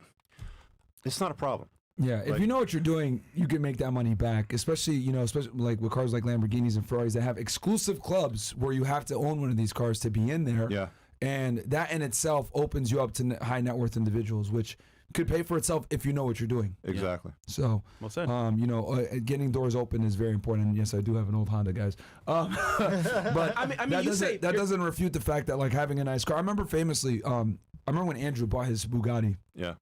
It's not a problem. Yeah, if you know what you're doing, you can make that money back. Especially, you know, especially like with cars like Lamborghinis and Ferraris that have exclusive clubs where you have to own one of these cars to be in there. Yeah. And that in itself opens you up to high net worth individuals, which could pay for itself if you know what you're doing. Exactly. So, Well said. you know, getting doors open is very important. And yes, I do have an old Honda, guys. But I mean, that doesn't refute the fact that like having a nice car. I remember famously, I remember when Andrew bought his Bugatti, Yeah.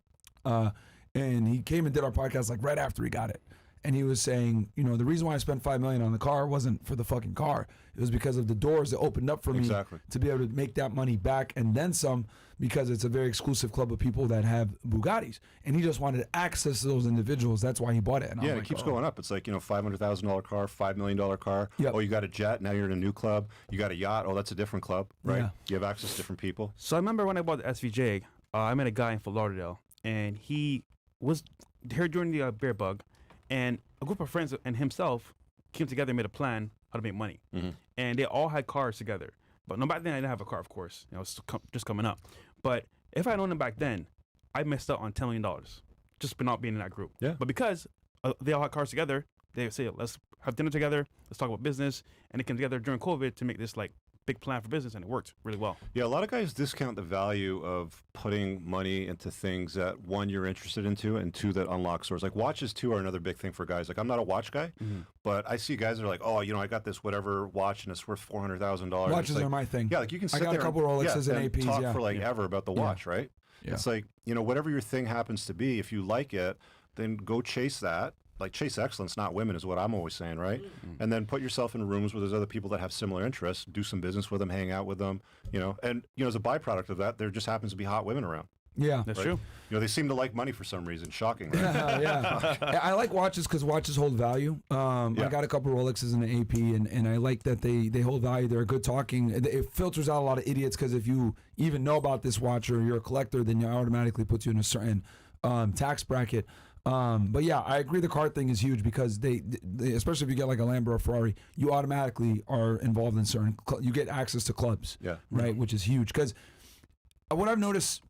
and he came and did our podcast like right after he got it. And he was saying, you know, the reason why I spent $5 million on the car wasn't for the fucking car. It was because of the doors that opened up for me to be able to make that money back and then some, because it's a very exclusive club of people that have Bugattis. And he just wanted access to those individuals. That's why he bought it. And Yeah, it keeps going up. It's like, you know, $500,000 car, $5 million car. Yep. Oh, you got a jet. Now you're in a new club. You got a yacht. Oh, that's a different club, right? Yeah. You have access to different people. So I remember when I bought the SVJ, I met a guy in Fort Lauderdale, and he was here during the bear bug, and a group of friends and himself came together and made a plan how to make money. And they all had cars together. But no, back then I didn't have a car, of course. You know, it's just coming up. But if I had known them back then, I missed out on $10 million just for not being in that group. Yeah. But because they all had cars together, they say, let's have dinner together, let's talk about business. And they came together during COVID to make this like big plan for business, and it worked really well. Yeah, a lot of guys discount the value of putting money into things that, one, you're interested into, and two, that unlock stores. Like watches, too, are another big thing for guys. Like I'm not a watch guy, but I see guys that are like, oh, you know, I got this whatever watch and it's worth $400,000. Watches like, are my thing. Yeah, like you can sit I got there a couple Rolexes and APs, talk for like ever about the watch, right? Yeah. It's like, you know, whatever your thing happens to be, if you like it, then go chase that. Like chase excellence, not women, is what I'm always saying, right? And then put yourself in rooms where there's other people that have similar interests, do some business with them, hang out with them, you know. And, you know, as a byproduct of that, there just happens to be hot women around. Yeah. That's Right? true. You know, they seem to like money for some reason, shockingly. Yeah. I like watches because watches hold value. I got a couple Rolexes and an AP, and I like that they hold value. They're good talking. It filters out a lot of idiots because if you even know about this watch or you're a collector, then it automatically puts you in a certain tax bracket. But yeah, I agree the car thing is huge because they especially if you get like a Lambo or Ferrari, you automatically are involved in certain, you get access to clubs, right? Which is huge because what I've noticed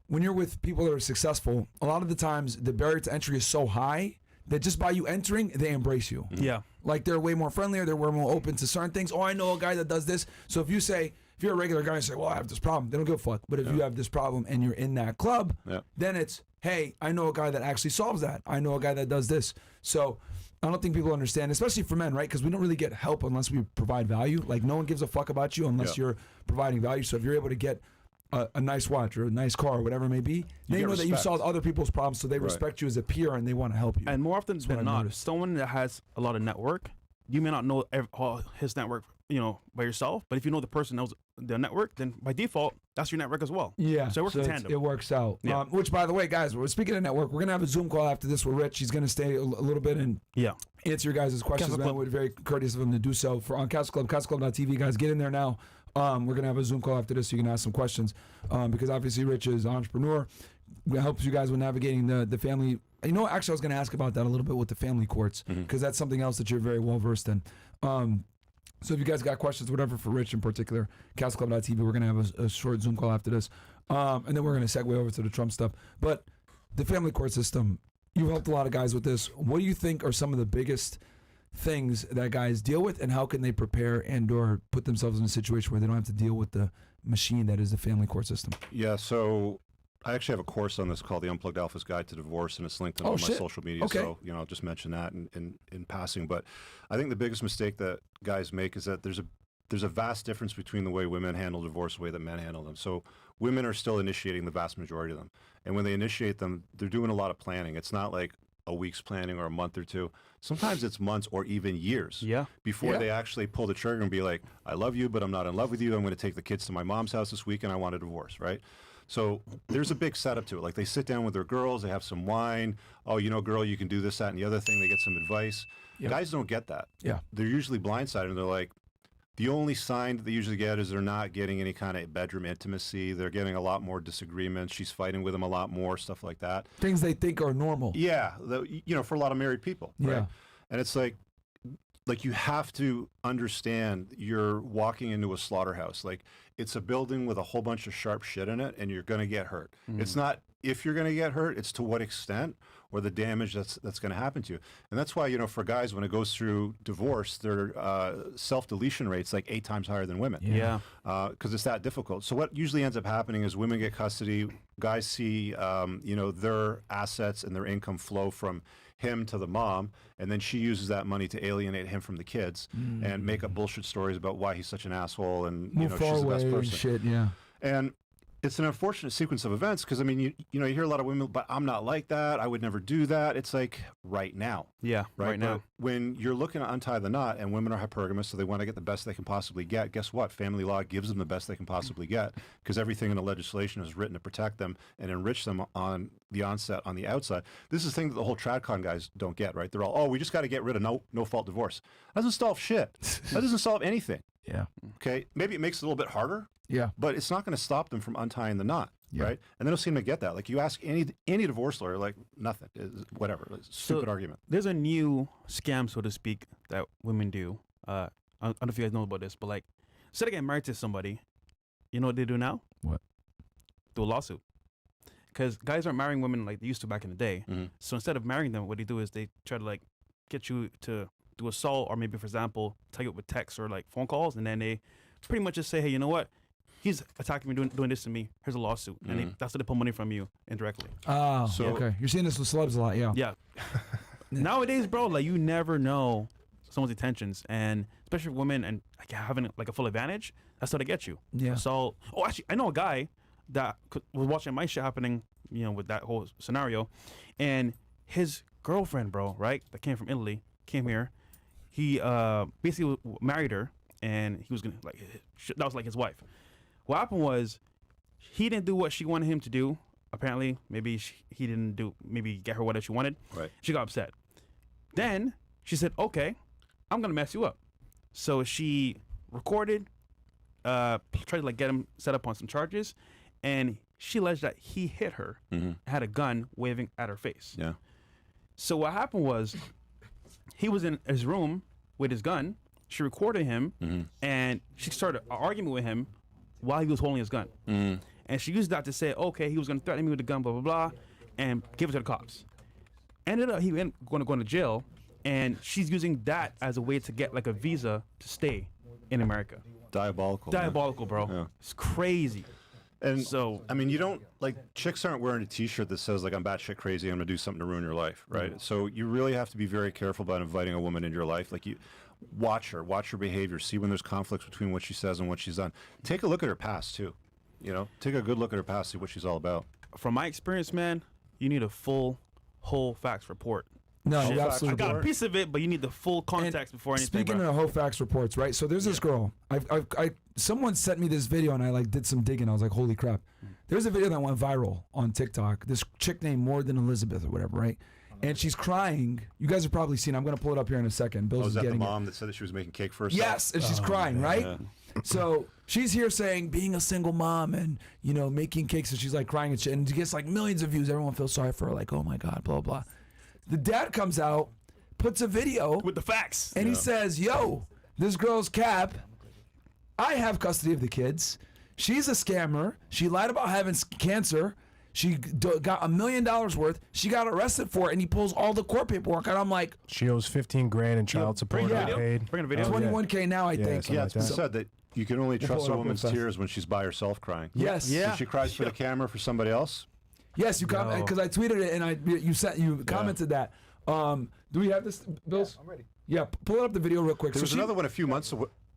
when you're with people that are successful, a lot of the times the barrier to entry is so high that just by you entering, they embrace you. Yeah. Like they're way more friendlier, they're way more open to certain things. Oh, I know a guy that does this. So if you say, if you're a regular guy and say, well, I have this problem, they don't give a fuck. But if you have this problem and you're in that club, then it's, hey, I know a guy that actually solves that. I know a guy that does this. So I don't think people understand, especially for men, right? Because we don't really get help unless we provide value. Like no one gives a fuck about you unless you're providing value. So if you're able to get a nice watch or a nice car or whatever it may be, they know that you've solved other people's problems, so they respect you as a peer and they want to help you. And more often than not, someone that has a lot of network, you may not know all his network, you know, by yourself, but if you know the person knows the network, then by default, that's your network as well. Yeah. So it works in tandem. It works out. Yeah. Which, by the way, guys, we're speaking of network. We're going to have a Zoom call after this with Rich. He's going to stay a little bit and answer your guys' questions. Castle Man, we're very courteous of him to do so. For on Castle Club, CastleClub.tv, guys, get in there now. We're going to have a Zoom call after this so you can ask some questions because obviously Rich is an entrepreneur. It helps you guys with navigating the family. You know, actually, I was going to ask about that a little bit with the family courts because that's something else that you're very well versed in. So if you guys got questions, whatever, for Rich in particular, CastleClub.tv, we're going to have a short Zoom call after this. And then we're going to segue over to the Trump stuff. But the family court system, you've helped a lot of guys with this. What do you think are some of the biggest things that guys deal with, and how can they prepare and or put themselves in a situation where they don't have to deal with the machine that is the family court system? Yeah, so I actually have a course on this called The Unplugged Alpha's Guide to Divorce, and it's linked on all my social media. Okay. So, you know, I'll just mention that in passing. But I think the biggest mistake that guys make is that there's a vast difference between the way women handle divorce and the way that men handle them. So women are still initiating the vast majority of them. And when they initiate them, they're doing a lot of planning. It's not like a week's planning or a month or two. Sometimes it's months or even years before they actually pull the trigger and be like, I love you, but I'm not in love with you. I'm going to take the kids to my mom's house this week and I want a divorce, right? So there's a big setup to it. Like they sit down with their girls, they have some wine. Oh, you know, girl, you can do this, that, and the other thing. They get some advice. Guys don't get that. Yeah. They're usually blindsided and they're like, the only sign that they usually get is they're not getting any kind of bedroom intimacy. They're getting a lot more disagreements. She's fighting with him a lot more, stuff like that. Things they think are normal. Yeah, you know, for a lot of married people. Yeah. Right? And it's like you have to understand you're walking into a slaughterhouse. Like it's a building with a whole bunch of sharp shit in it, and you're going to get hurt. It's not if you're going to get hurt, it's to what extent or the damage that's going to happen to you. And that's why, you know, for guys, when it goes through divorce, their self-deletion rate's like 8 times higher than women. Yeah. Because it's that difficult. So what usually ends up happening is women get custody, guys see, you know, their assets and their income flow from him to the mom, and then she uses that money to alienate him from the kids and make up bullshit stories about why he's such an asshole and you know she's the best person. Shit, yeah. And it's an unfortunate sequence of events because I mean you know you hear a lot of women, but I'm not like that. I would never do that. It's like right now. Yeah, right now. But when you're looking to untie the knot and women are hypergamous, so they want to get the best they can possibly get, guess what? Family law gives them the best they can possibly get because everything in the legislation is written to protect them and enrich them on the onset, on the outside. This is the thing that the whole TradCon guys don't get, right? They're all, oh, we just got to get rid of no-fault divorce. That doesn't solve shit. That doesn't solve anything. Yeah. Okay? Maybe it makes it a little bit harder. Yeah. But it's not going to stop them from untying the knot. Yeah. Right, and they don't seem to get that. Like you ask any divorce lawyer, like nothing, whatever, it's a stupid argument. There's a new scam, so to speak, that women do. I don't know if you guys know about this, but like, instead of getting married to somebody, you know what they do now? What? Do a lawsuit. Because guys aren't marrying women like they used to back in the day. So instead of marrying them, what they do is they try to like get you to do assault, or maybe, for example, tell you with texts or like phone calls, and then they pretty much just say, hey, you know what? He's attacking me, doing this to me. Here's a lawsuit. And that's how they pull money from you indirectly. Oh, so, okay. You're seeing this with celebs a lot, yeah. Yeah. Nowadays, bro, like you never know someone's intentions, and especially women and like having like a full advantage, that's how they get you. Yeah. So, actually, I know a guy that was watching my shit happening, you know, with that whole scenario, and his girlfriend, bro, right, that came from Italy, came here. He basically married her, and he was gonna like that was like his wife. What happened was he didn't do what she wanted him to do. Apparently, maybe he didn't maybe get her what she wanted. Right. She got upset. Then she said, okay, I'm going to mess you up. So she recorded, tried to like get him set up on some charges, and she alleged that he hit her, had a gun waving at her face. Yeah. So what happened was he was in his room with his gun. She recorded him, and she started arguing with him while he was holding his gun. And she used that to say, okay, he was going to threaten me with the gun, blah, blah, blah, and give it to the cops. Ended up, he ended going to go to jail, and she's using that as a way to get like a visa to stay in America. Diabolical. Diabolical, bro. Yeah. It's crazy. And so, I mean, you don't, like, chicks aren't wearing a t-shirt that says, like, I'm batshit crazy, I'm going to do something to ruin your life, right? So you really have to be very careful about inviting a woman into your life. Like, you watch her behavior, see when there's conflicts between what she says and what she's done. Take a look at her past, too. You know, take a good look at her past, see what she's all about. From my experience, man, you need a whole facts report. No, Shit. you absolutely I got a piece of it, but you need the full context before anything. Speaking of whole facts reports, right? So there's this girl. Someone sent me this video, and I like did some digging. I was like, holy crap! There's a video that went viral on TikTok. This chick named More Than Elizabeth or whatever, right? And she's crying. You guys have probably seen. I'm gonna pull it up here in a second. Bill's was that the getting mom that said that she was making cake for herself? Yes, and she's crying, right? Yeah. So she's here saying being a single mom and, you know, making cakes, and she's like crying and shit, and she gets like millions of views. Everyone feels sorry for her, like, oh my God, blah, blah. The dad comes out, puts a video with the facts, and he says, yo, this girl's cap, I have custody of the kids. She's a scammer. She lied about having cancer. She got $1 million worth. She got arrested for it, and he pulls all the court paperwork. And I'm like, she owes $15,000 in child support. Bring Paid. a video. 21K now, I think. Yeah, it's been like that. said that you can only pull trust it a up woman's real fast. tears when she's by herself crying. Yes. Yeah. When she cries for the camera for somebody else. Yes, you comment because I tweeted it and you commented that. Do we have this, Bills? I'm ready. Yeah, pull up the video real quick. There was another one a few months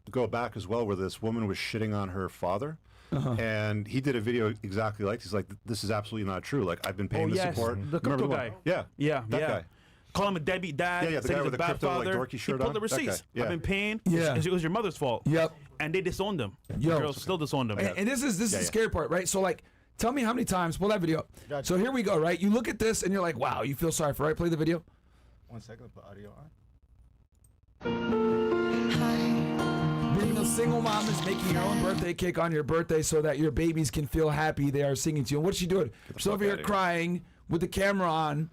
ago back as well where this woman was shitting on her father. And he did a video exactly like this. He's like, this is absolutely not true. Like, I've been paying the support. The crypto Remember guy. Yeah. Yeah, That guy. Call him a deadbeat dad. Yeah, the said guy he's with a the bad crypto, like, father. dorky shirt he pulled on. the That guy. receipts. Yeah. I've been paying. Yeah. It was your mother's fault. Yep. And they disowned him. Yo. The girls still disowned him. And this is the scary part, right? So like, tell me how many times, pull that video. Gotcha. So here we go, right? You look at this and you're like, wow, you feel sorry for, right? Play the video. 1 second, put audio on. Being a single mom is making your own birthday cake on your birthday so that your babies can feel happy they are singing to you. And what's she doing? She's over here crying with the camera on,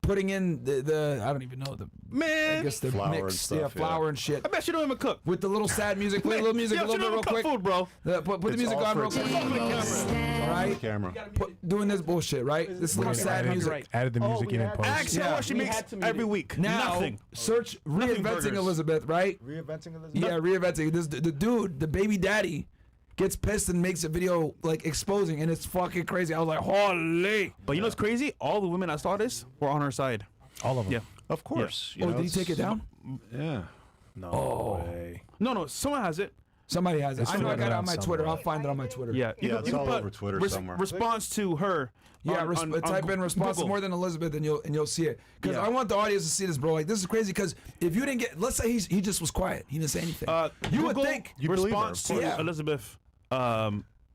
putting in the I don't even know the Man, I guess the Flour mix, and stuff, yeah, flour yeah. and shit. I bet you don't even cook. With the little sad music, play a little music, Yo, a little you bit don't real even quick. cook food, bro. Put the It's music all on for real quick. TV. All right, Camera. doing this bullshit, right? This little sad added, music. added the music we in had and to. post. Ask her Yeah. what she We makes had to meet every it. week. Now, Nothing. search Nothing reinventing burgers. Elizabeth, right? Reinventing Elizabeth. Yeah, reinventing. This the dude, the baby daddy, gets pissed and makes a video like exposing, and it's fucking crazy. I was like, holy. But you know what's crazy? All the women that saw this were on her side. All of them. Yeah. Of course. you Oh, know, did he take it it's- down? Yeah. No way. No, someone has it. Somebody has it. It's I know I floating got it on around my Twitter. somewhere. I'll find it on my Twitter. Yeah, Yeah, it's can all put over Twitter somewhere. Response to her. Yeah, type in response Google. more than Elizabeth, and you'll see it. Because Yeah. I want the audience to see this, bro. Like, this is crazy. Because if you didn't get, let's say he just was quiet, he didn't say anything. You would Google think. You believe her, response of to course. Yeah. Elizabeth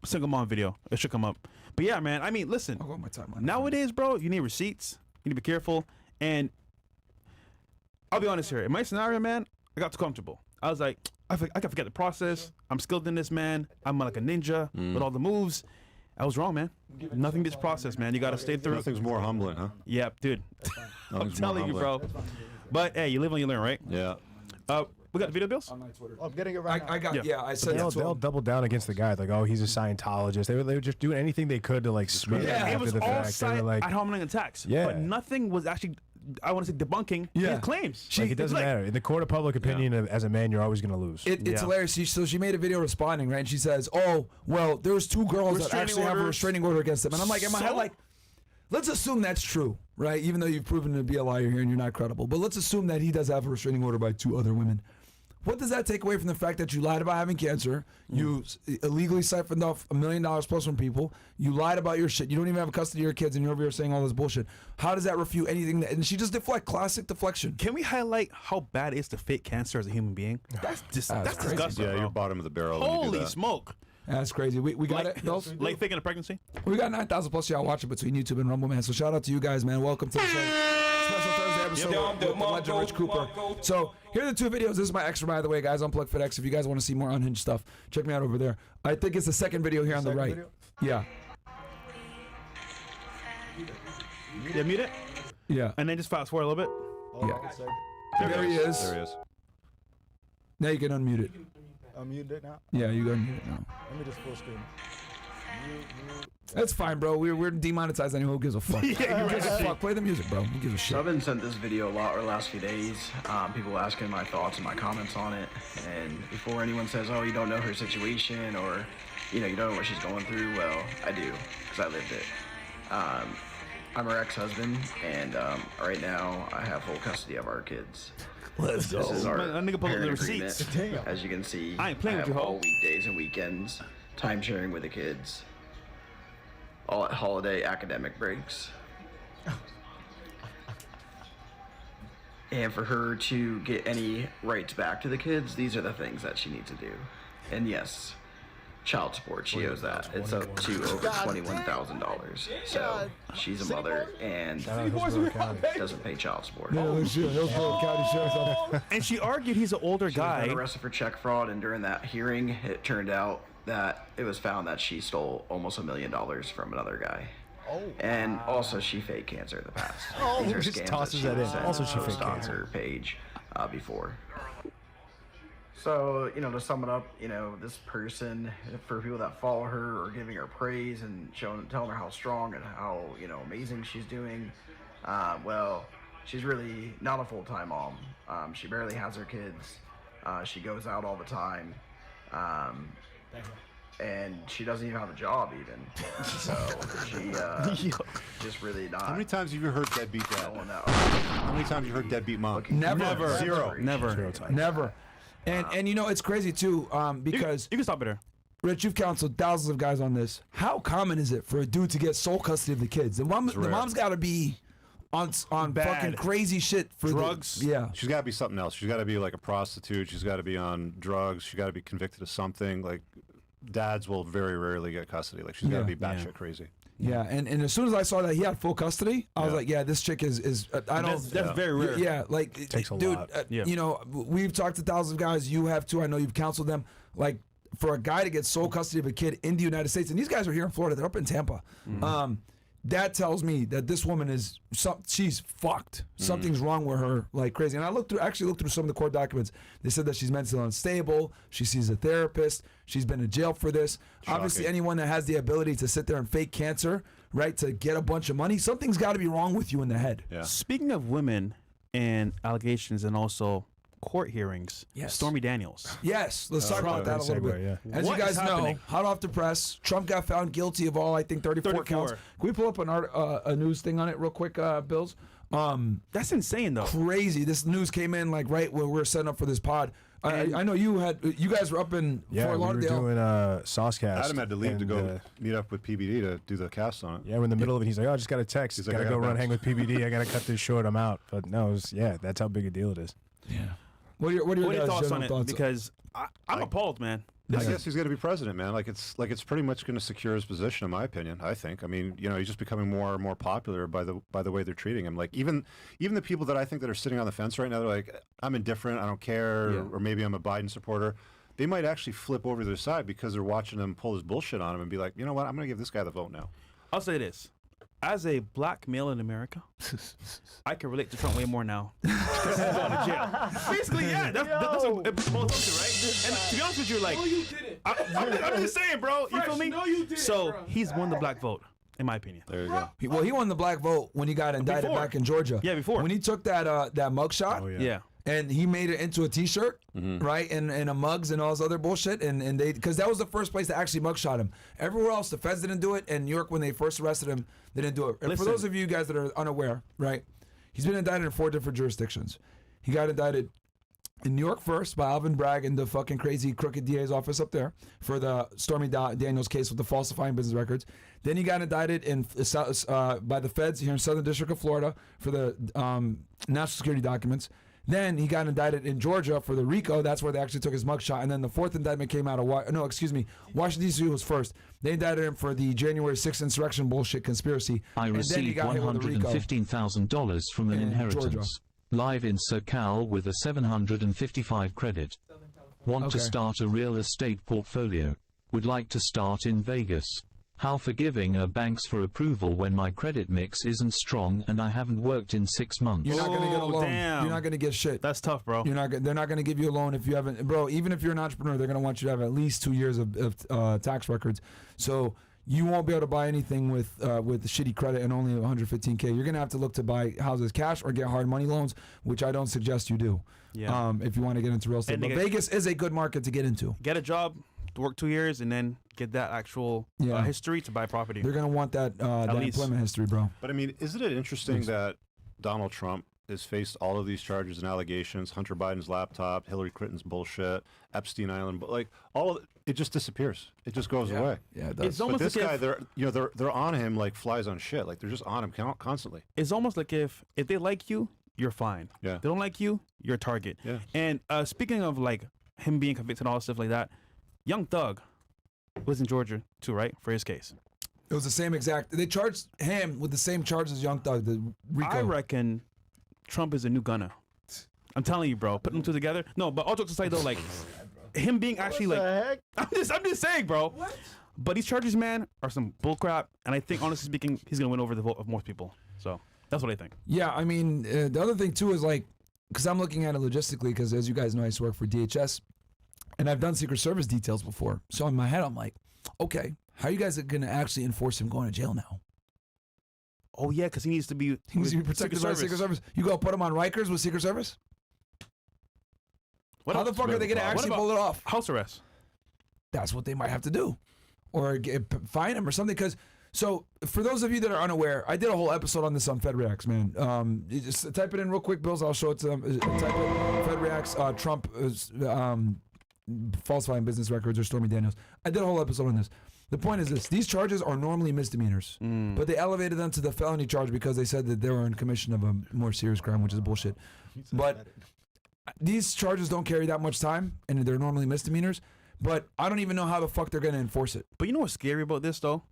single mom video. It should come up. But yeah, man. I mean, listen. I'll go on my timeline. Nowadays, bro, you need receipts. You need to be careful. And I'll be honest here. In my scenario, man, I got too comfortable. I was like, I can forget the process. I'm skilled in this, man. I'm like a ninja with all the moves. I was wrong, man. Nothing beats process, man. You got to stay through. Nothing's more humbling, huh? Yeah, dude. I'm Nothing's more telling you, humbling. bro. But hey, you live and you learn, right? Yeah. We got the video bills? On my Twitter. I'm getting it right now. I got, yeah, I said They'll, that to they'll him. double down against the guy. Like, oh, he's a Scientologist. They were just doing anything they could to like smear him Yeah. It after was the all fact. They side were like, at homing attacks. Yeah. But nothing was actually, I want to say, debunking Yeah. his claims. like, it doesn't like- matter. In the court of public opinion, as a man, you're always going to lose. It's Yeah. hilarious. So she made a video responding, right? And she says, "Oh, well, there's two girls that Restraining actually have a orders. restraining order against them." And I'm like, in my head, So? like, let's assume that's true, right? Even though you've proven to be a liar here and you're not credible, but let's assume that he does have a restraining order by two other women. What does that take away from the fact that you lied about having cancer? You illegally siphoned off $1 million plus from people. You lied about your shit. You don't even have custody of your kids, and you're over here saying all this bullshit. How does that refute anything? And she just classic deflection. Can we highlight how bad it is to fake cancer as a human being? That's crazy. disgusting, Yeah, bro. you're bottom of the barrel when you do Holy that. smoke. That's crazy. We got Like, it, Bills? like faking a pregnancy? We got 9,000 plus y'all watching between YouTube and Rumble, man. So shout out to you guys, man. Welcome to the show. Special Thursday episode with the legend Rich Cooper. So here are the two videos. This is my extra, by the way, guys. Unplug FedEx. If you guys want to see more unhinged stuff, check me out over there. I think it's the second video here on the Second right. video? Yeah, Yeah, mute it. yeah. And then just fast forward a little bit. Hold Yeah. on a second. There he is. There he is. Now you can unmute it. I'm muted it now. Yeah, you can unmute it now. Let me just full screen. Mute. That's fine, bro. We're demonetized anyway. Who gives a fuck? Who gives a fuck? Play the music, bro. Who gives a So shit? I've been sent this video a lot over the last few days. People asking my thoughts and my comments on it. And before anyone says, oh, you don't know her situation or, you don't know what she's going through, well, I do, because I lived it. I'm her ex-husband, and right now I have full custody of our kids. Let's This is our Man, that nigga pulled up the parent agreement. receipts. Damn. As you can see, I ain't playing with have you, ho. all weekdays and weekends, time sharing with the kids, all at holiday academic breaks. And for her to get any rights back to the kids, these are the things that she needs to do. And yes, child support, she owes that. It's up to over $21,000. So she's a mother and doesn't pay child support. And she argued he's an older She was guy. then arrested for check fraud, and during that hearing, it turned out that it was found that she stole almost $1 million from another guy. Oh, And also, she faked cancer in the past. Oh, These are just scams tosses that that in. she sent Also, she post faked on cancer. her page before. So, to sum it up, this person, for people that follow her or giving her praise and telling her how strong and how, amazing she's doing, well, she's really not a full-time mom. She barely has her kids. She goes out all the time. And she doesn't even have a job even. So she just really not. How many times have you heard deadbeat dad? going out. How many times have you heard deadbeat mom? Never. Zero. Never. Never. And it's crazy too, because You can stop it there. Rich, you've counseled thousands of guys on this. How common is it for a dude to get sole custody of the kids? The mom's got to be on Bad. fucking crazy shit for Drugs. Yeah. She's got to be something else. She's got to be like a prostitute. She's got to be on drugs. She's got to be convicted of something. Like, dads will very rarely get custody. Like, she's got to Yeah. be batshit crazy. Yeah, and as soon as I saw that he had full custody, I was Yeah. like, yeah, this chick is I don't. That's very rare. Yeah, like Takes a dude, lot. Yeah. We've talked to thousands of guys. You have too. I know you've counseled them. Like for a guy to get sole custody of a kid in the United States, and these guys are here in Florida. They're up in Tampa. that tells me that this woman is she's fucked. Something's wrong with her like crazy. And I actually looked through some of the court documents. They said that she's mentally unstable. She sees a therapist. She's been in jail for this. Shocking. Obviously, anyone that has the ability to sit there and fake cancer, right, to get a bunch of money, something's got to be wrong with you in the head. Yeah. Speaking of women and allegations and also court hearings, Yes. Stormy Daniels. Yes, let's talk about that a little bit. Yeah. As What you is guys know, happening? hot off the press, Trump got found guilty of all, I think, 34 counts. 34. Can we pull up a news thing on it real quick, Bills? That's insane, though. Crazy. This news came in like right when we were setting up for this pod. I know you guys were up in Yeah, Fort we were Lauderdale. doing Saucecast. Adam had to leave to and, go meet up with PBD to do the cast on it. Yeah, we're in the middle of it. He's like, "Oh, I just got a text. He's like, Gotta "I go gotta run bounce." hang with PBD. I gotta cut this short. I'm out." But no, that's how big a deal it is. Yeah. What are your What are your guys' thoughts general on it? thoughts? Because I'm appalled, man. I guess he's going to be president, man. Like it's pretty much going to secure his position, in my opinion. I think. I mean, he's just becoming more and more popular by the way they're treating him. Like even the people that I think that are sitting on the fence right now, they're like, I'm indifferent, I don't care, or maybe I'm a Biden supporter. They might actually flip over to their side because they're watching him pull his bullshit on him and be like, you know what, I'm going to give this guy the vote now. I'll say this. As a black male in America, I can relate to Trump way more now. Going to jail. Basically, yeah, that's what it boils down to, right? And to be honest with you, like, you didn't. I'm just saying, bro. You feel me? No, you didn't, So bro. he's won the black vote, in my opinion. There you go. He won the black vote when he got indicted Before. back in Georgia. Yeah, before. When he took that mugshot. Oh yeah. Yeah. And he made it into a T-shirt, right, and a mugs and all this other bullshit, and they because that was the first place to actually mugshot him. Everywhere else, the feds didn't do it, and New York, when they first arrested him, they didn't do it. And for Listen. those of you guys that are unaware, right, he's been indicted in 4 different jurisdictions. He got indicted in New York first by Alvin Bragg in the fucking crazy crooked DA's office up there for the Stormy Daniels case with the falsifying business records. Then he got indicted by the feds here in Southern District of Florida for the national security documents. Then he got indicted in Georgia for the RICO. That's where they actually took his mugshot. And then the 4th indictment came out of Washington, D.C. was first. They indicted him for the January 6th insurrection bullshit conspiracy. I and then he received got hit with the RICO. $115,000 from an in inheritance. Georgia. Live in SoCal with a 755 credit. Want to Okay. start a real estate portfolio. Would like to start in Vegas. How forgiving are banks for approval when my credit mix isn't strong and I haven't worked in 6 months? You're not going to get a Oh, loan. damn. You're not going to get shit. That's tough, bro. They're not going to give you a loan if you haven't, bro. Even if you're an entrepreneur, they're going to want you to have at least 2 years of tax records. So you won't be able to buy anything with shitty credit and only 115K. You're going to have to look to buy houses cash or get hard money loans, which I don't suggest you do. Yeah. If you want to get into real estate, And but they Vegas is a good market to get into. Get a job, work 2 years, and then get that actual Yeah. history to buy property. They're going to want that least. employment history, bro. But I mean, isn't it interesting that Donald Trump has faced all of these charges and allegations? Hunter Biden's laptop, Hillary Clinton's bullshit, Epstein Island, but like all of it just disappears. It just goes away. Yeah, it It's does. But almost this like guy, if, they're on him like flies on shit. Like they're just on him constantly. it's almost like if they like you, you're fine. Yeah. They don't like you, you're a target. Yeah. And speaking of like him being convicted and all stuff like that, Young Thug was in Georgia too, right? For his case. It was the same exact. They charged him with the same charges as Young Thug, the RICO. I reckon Trump is a new gunner. I'm telling you, bro. Put them two together. No, but all jokes aside though, like him being actually What like the heck? I'm just saying, bro. What? But these charges, man, are some bullcrap, and I think honestly speaking, he's gonna win over the vote of most people. So that's what I think. Yeah, I mean, the other thing too is like, because I'm looking at it logistically, because as you guys know, I used to work for DHS, and I've done Secret Service details before. So in my head, I'm like, okay, how are you guys going to actually enforce him going to jail now? Oh yeah, because he needs to be. He needs to be protected by Secret Service. You go put him on Rikers with Secret Service? What How else? the fuck are they going to What actually about pull it off? house arrest? That's what they might have to do, or fine him or something. Because so for those of you that are unaware, I did a whole episode on this on Fed Reacts, man. You just type it in real quick, Bills. I'll show it to them. Type in Fed Reacts, Trump falsifying business records or Stormy Daniels. I did a whole episode on this. The point is this: these charges are normally misdemeanors, but they elevated them to the felony charge because they said that they were in commission of a more serious crime, which is bullshit. But these charges don't carry that much time, and they're normally misdemeanors. But I don't even know how the fuck they're going to enforce it. But you know what's scary about this though?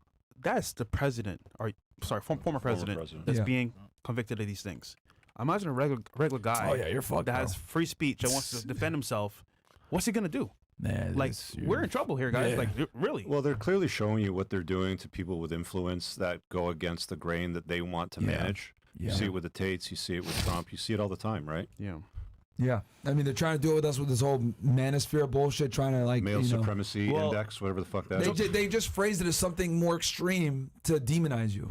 That's the president, or sorry, former president, president. that's Yeah. being convicted of these things. Imagine a regular guy Oh yeah, you're fucked. that bro. has free speech and wants to defend himself. What's he gonna do? Man, Like, we're in trouble here, guys. Yeah. Like, really. Well, they're clearly showing you what they're doing to people with influence that go against the grain that they want to manage. You Yeah. see it with the Tates, you see it with Trump, you see it all the time, right? Yeah. Yeah, I mean they're trying to do it with us with this whole manosphere bullshit, trying to like Male you know, supremacy index, whatever the fuck that is. they just phrased it as something more extreme to demonize you.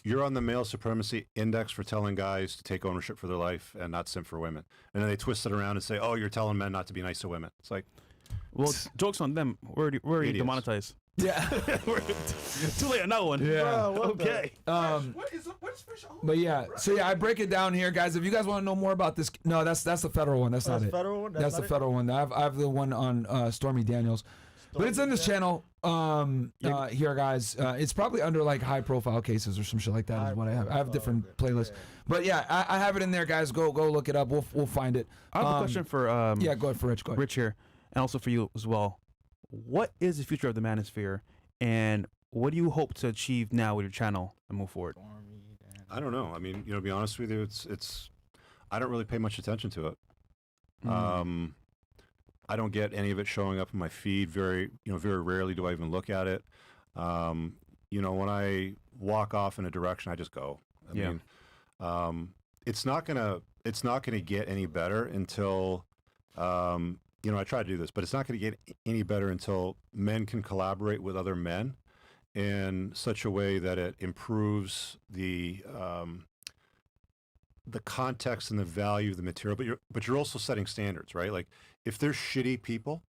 You're on the male supremacy index for telling guys to take ownership for their life and not simp for women. And then they twist it around and say, oh, you're telling men not to be nice to women. It's like, Well, jokes on them. We're already Idiots. demonetized. Yeah, Too late on that one. Yeah. Okay. What is special? but yeah, so yeah, I break it down here, guys. If you guys want to know more about this, no, that's the federal one. That's not That's it. federal one? That's That's the not it? federal one. I have the one on Stormy Daniels. But it's in this channel here, guys. It's probably under like high profile cases or some shit like that is what I have. I have different playlists. But yeah, I have it in there, guys. Go look it up. We'll find it. I have a question for Yeah, go ahead for Rich. Go ahead. Rich here, and also for you as well. What is the future of the manosphere, and what do you hope to achieve now with your channel and move forward? I don't know. I mean, to be honest with you, it's I don't really pay much attention to it. I don't get any of it showing up in my feed. Very rarely do I even look at it. When I walk off in a direction, I just go. I mean, it's not gonna get any better until I try to do this, but it's not going to get any better until men can collaborate with other men in such a way that it improves the context and the value of the material. But you're also setting standards, right? Like if there's shitty people,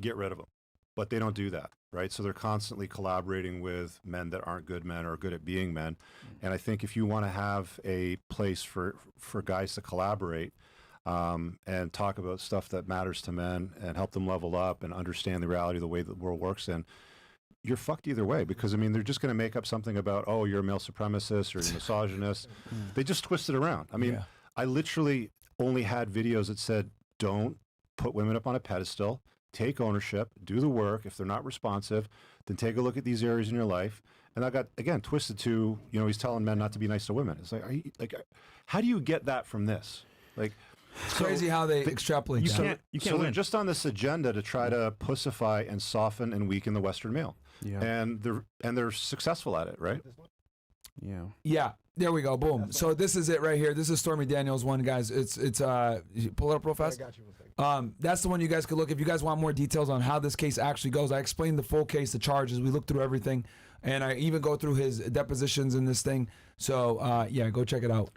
get rid of them. But they don't do that, right? So they're constantly collaborating with men that aren't good men or good at being men. And I think if you want to have a place for guys to collaborate, and talk about stuff that matters to men and help them level up and understand the reality of the way that the world works in, you're fucked either way, because I mean they're just going to make up something about, oh, you're a male supremacist or you're a misogynist. They just twist it around. I mean, I literally only had videos that said, don't put women up on a pedestal, take ownership, do the work. If they're not responsive, then take a look at these areas in your life. And I got, again, twisted to, he's telling men not to be nice to women. It's like, how do you get that from this? Like, It's crazy how they extrapolate You that. can't so they're win. just on this agenda to try to pussify and soften and weaken the Western male. Yeah. And they're successful at it, right? Yeah. Yeah, there we go. Boom. So this is it right here. This is Stormy Daniels one, guys. It's you pull it up real fast. I got you one second. That's the one you guys could look. If you guys want more details on how this case actually goes, I explained the full case, the charges. We looked through everything, and I even go through his depositions in this thing. So yeah, go check it out.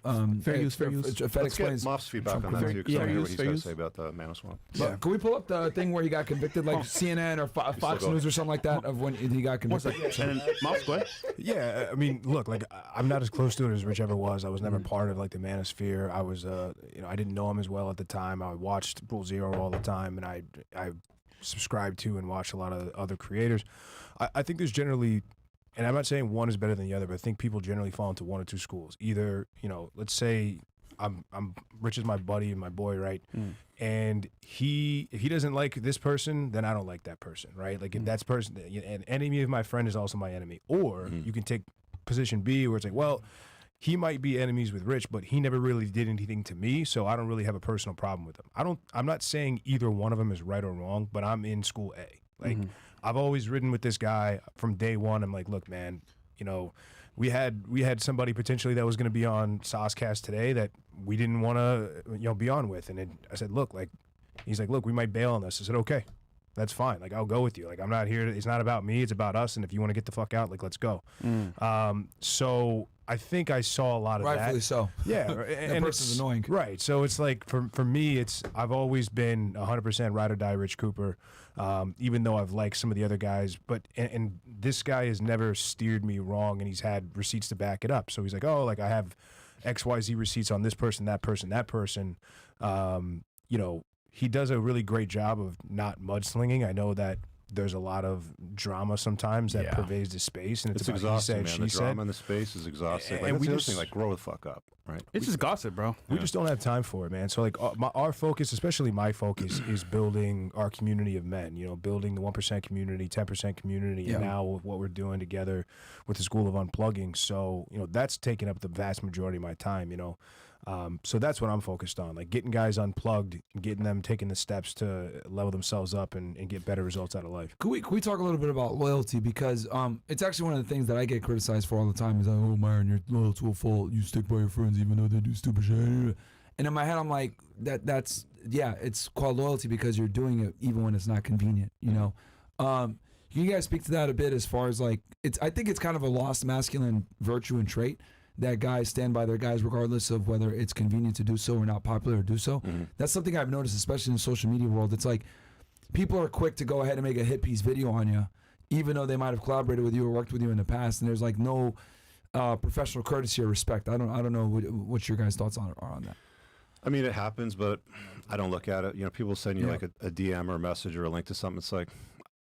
Fair use. Fed Let's explains. get Moff's feedback on that too, because I want to hear what he's got to say about the Manoswap. But can we pull up the thing where he got convicted, like CNN or Fox News or something like that, of when he got convicted? And then, Mouse, go ahead. Yeah, I mean, look, like I'm not as close to it as Rich ever was. I was never part of like the manosphere. I was, I didn't know him as well at the time. I watched Rule Zero all the time, and I subscribed to and watched a lot of other creators. I think there's generally, and I'm not saying one is better than the other, but I think people generally fall into one or two schools. Either, let's say I'm Rich is my buddy and my boy, right? And if he doesn't like this person, then I don't like that person, right? Like if that's person, an enemy of my friend is also my enemy. Or you can take position B, where it's like, well, he might be enemies with Rich, but he never really did anything to me, so I don't really have a personal problem with him. I'm not saying either one of them is right or wrong, but I'm in school A. Like I've always ridden with this guy from day one. I'm like, look, man, we had somebody potentially that was going to be on Saucecast today that we didn't want to be on with, and I said, look, like, he's like, look, we might bail on this. I said, okay, that's fine. Like, I'll go with you. Like, I'm not here. It's not about me. It's about us. And if you want to get the fuck out, like, let's go. So I think I saw a lot of Rightfully that. so. Yeah, That and person's it's annoying. Right. So it's like for me, I've always been 100% ride or die Rich Cooper, even though I've liked some of the other guys. But and this guy has never steered me wrong, and he's had receipts to back it up. So he's like, oh, like I have XYZ receipts on this person, that person, that person. He does a really great job of not mudslinging. I know that there's a lot of drama sometimes that pervades the space, and it's about exhausting, he said, man. she The drama said. in the space is exhausting. And Like, that's we the other just- thing, like, grow the fuck up, right? It's just gossip, bro. We just don't have time for it, man. So like our focus, especially my focus, is building our community of men. Building the 1% community, 10% community, and now what we're doing together with the School of Unplugging. So that's taken up the vast majority of my time. So that's what I'm focused on, like getting guys unplugged and getting them taking the steps to level themselves up and get better results out of life. Can we talk a little bit about loyalty? Because it's actually one of the things that I get criticized for all the time is like, oh, Myron, you're loyal to a fault. You stick by your friends even though they do stupid shit. And in my head, I'm like, that's it's called loyalty because you're doing it even when it's not convenient, you know? Can you guys speak to that a bit as far as like, I think it's kind of a lost masculine virtue and trait that guys stand by their guys regardless of whether it's convenient to do so or not popular to do so. Mm-hmm. That's something I've noticed, especially in the social media world. It's like people are quick to go ahead and make a hit piece video on you, even though they might have collaborated with you or worked with you in the past, and there's like no professional courtesy or respect. I don't know what your guys' thoughts are on that. I mean, it happens, but I don't look at it. You know, people send you like a DM or a message or a link to something. It's like,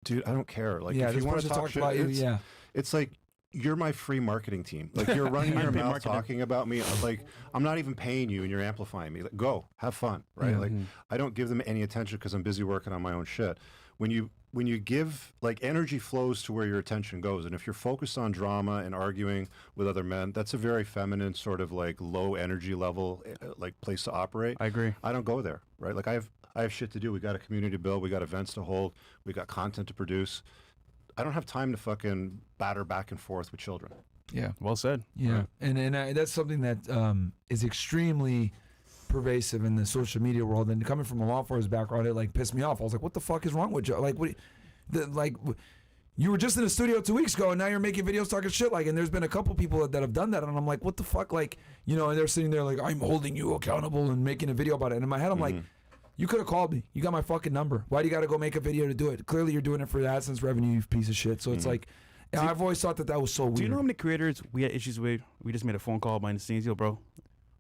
dude, I don't care. Like, if you want to talk shit, about you, it's like, you're my free marketing team. Like, you're running your mouth talking about me. Like, I'm not even paying you and you're amplifying me. Like, go, have fun, right? Yeah. Like, I don't give them any attention because I'm busy working on my own shit. When you give, like, energy flows to where your attention goes. And if you're focused on drama and arguing with other men, that's a very feminine sort of like low energy level, like place to operate. I agree. I don't go there, right? Like, I have shit to do. We got a community to build. We got events to hold. We got content to produce. I don't have time to fucking batter back and forth with children. Yeah, well said. Yeah, and that's something that is extremely pervasive in the social media world. And coming from a law enforcement background, it like pissed me off. I was like, "What the fuck is wrong with you? Like, you were just in the studio 2 weeks ago, and now you're making videos talking shit." Like, and there's been a couple people that have done that, and I'm like, "What the fuck?" Like, you know, and they're sitting there like, "I'm holding you accountable," and making a video about it. And in my head, I'm like, you could have called me. You got my fucking number. Why do you got to go make a video to do it? Clearly, you're doing it for the AdSense revenue, you piece of shit. So it's like, I've always thought that was so weird. Do you know how many creators we had issues with? We just made a phone call behind the scenes. Yo, bro,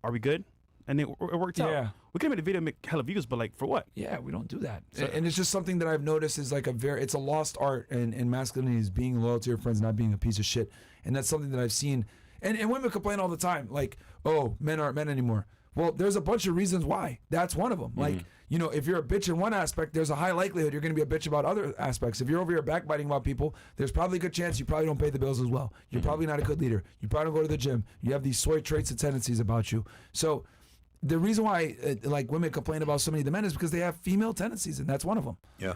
are we good? And it worked out. Yeah. We could have made a video and make hella views, but like, for what? Yeah, we don't do that. And it's just something that I've noticed is like it's a lost art in masculinity is being loyal to your friends, not being a piece of shit. And that's something that I've seen. And women complain all the time, like, oh, men aren't men anymore. Well, there's a bunch of reasons why. That's one of them. Like, you know, if you're a bitch in one aspect, there's a high likelihood you're going to be a bitch about other aspects. If you're over here backbiting about people, there's probably a good chance you probably don't pay the bills as well. You're probably not a good leader. You probably don't go to the gym. You have these soy traits and tendencies about you. So the reason why like women complain about so many of the men is because they have female tendencies, and that's one of them. Yeah.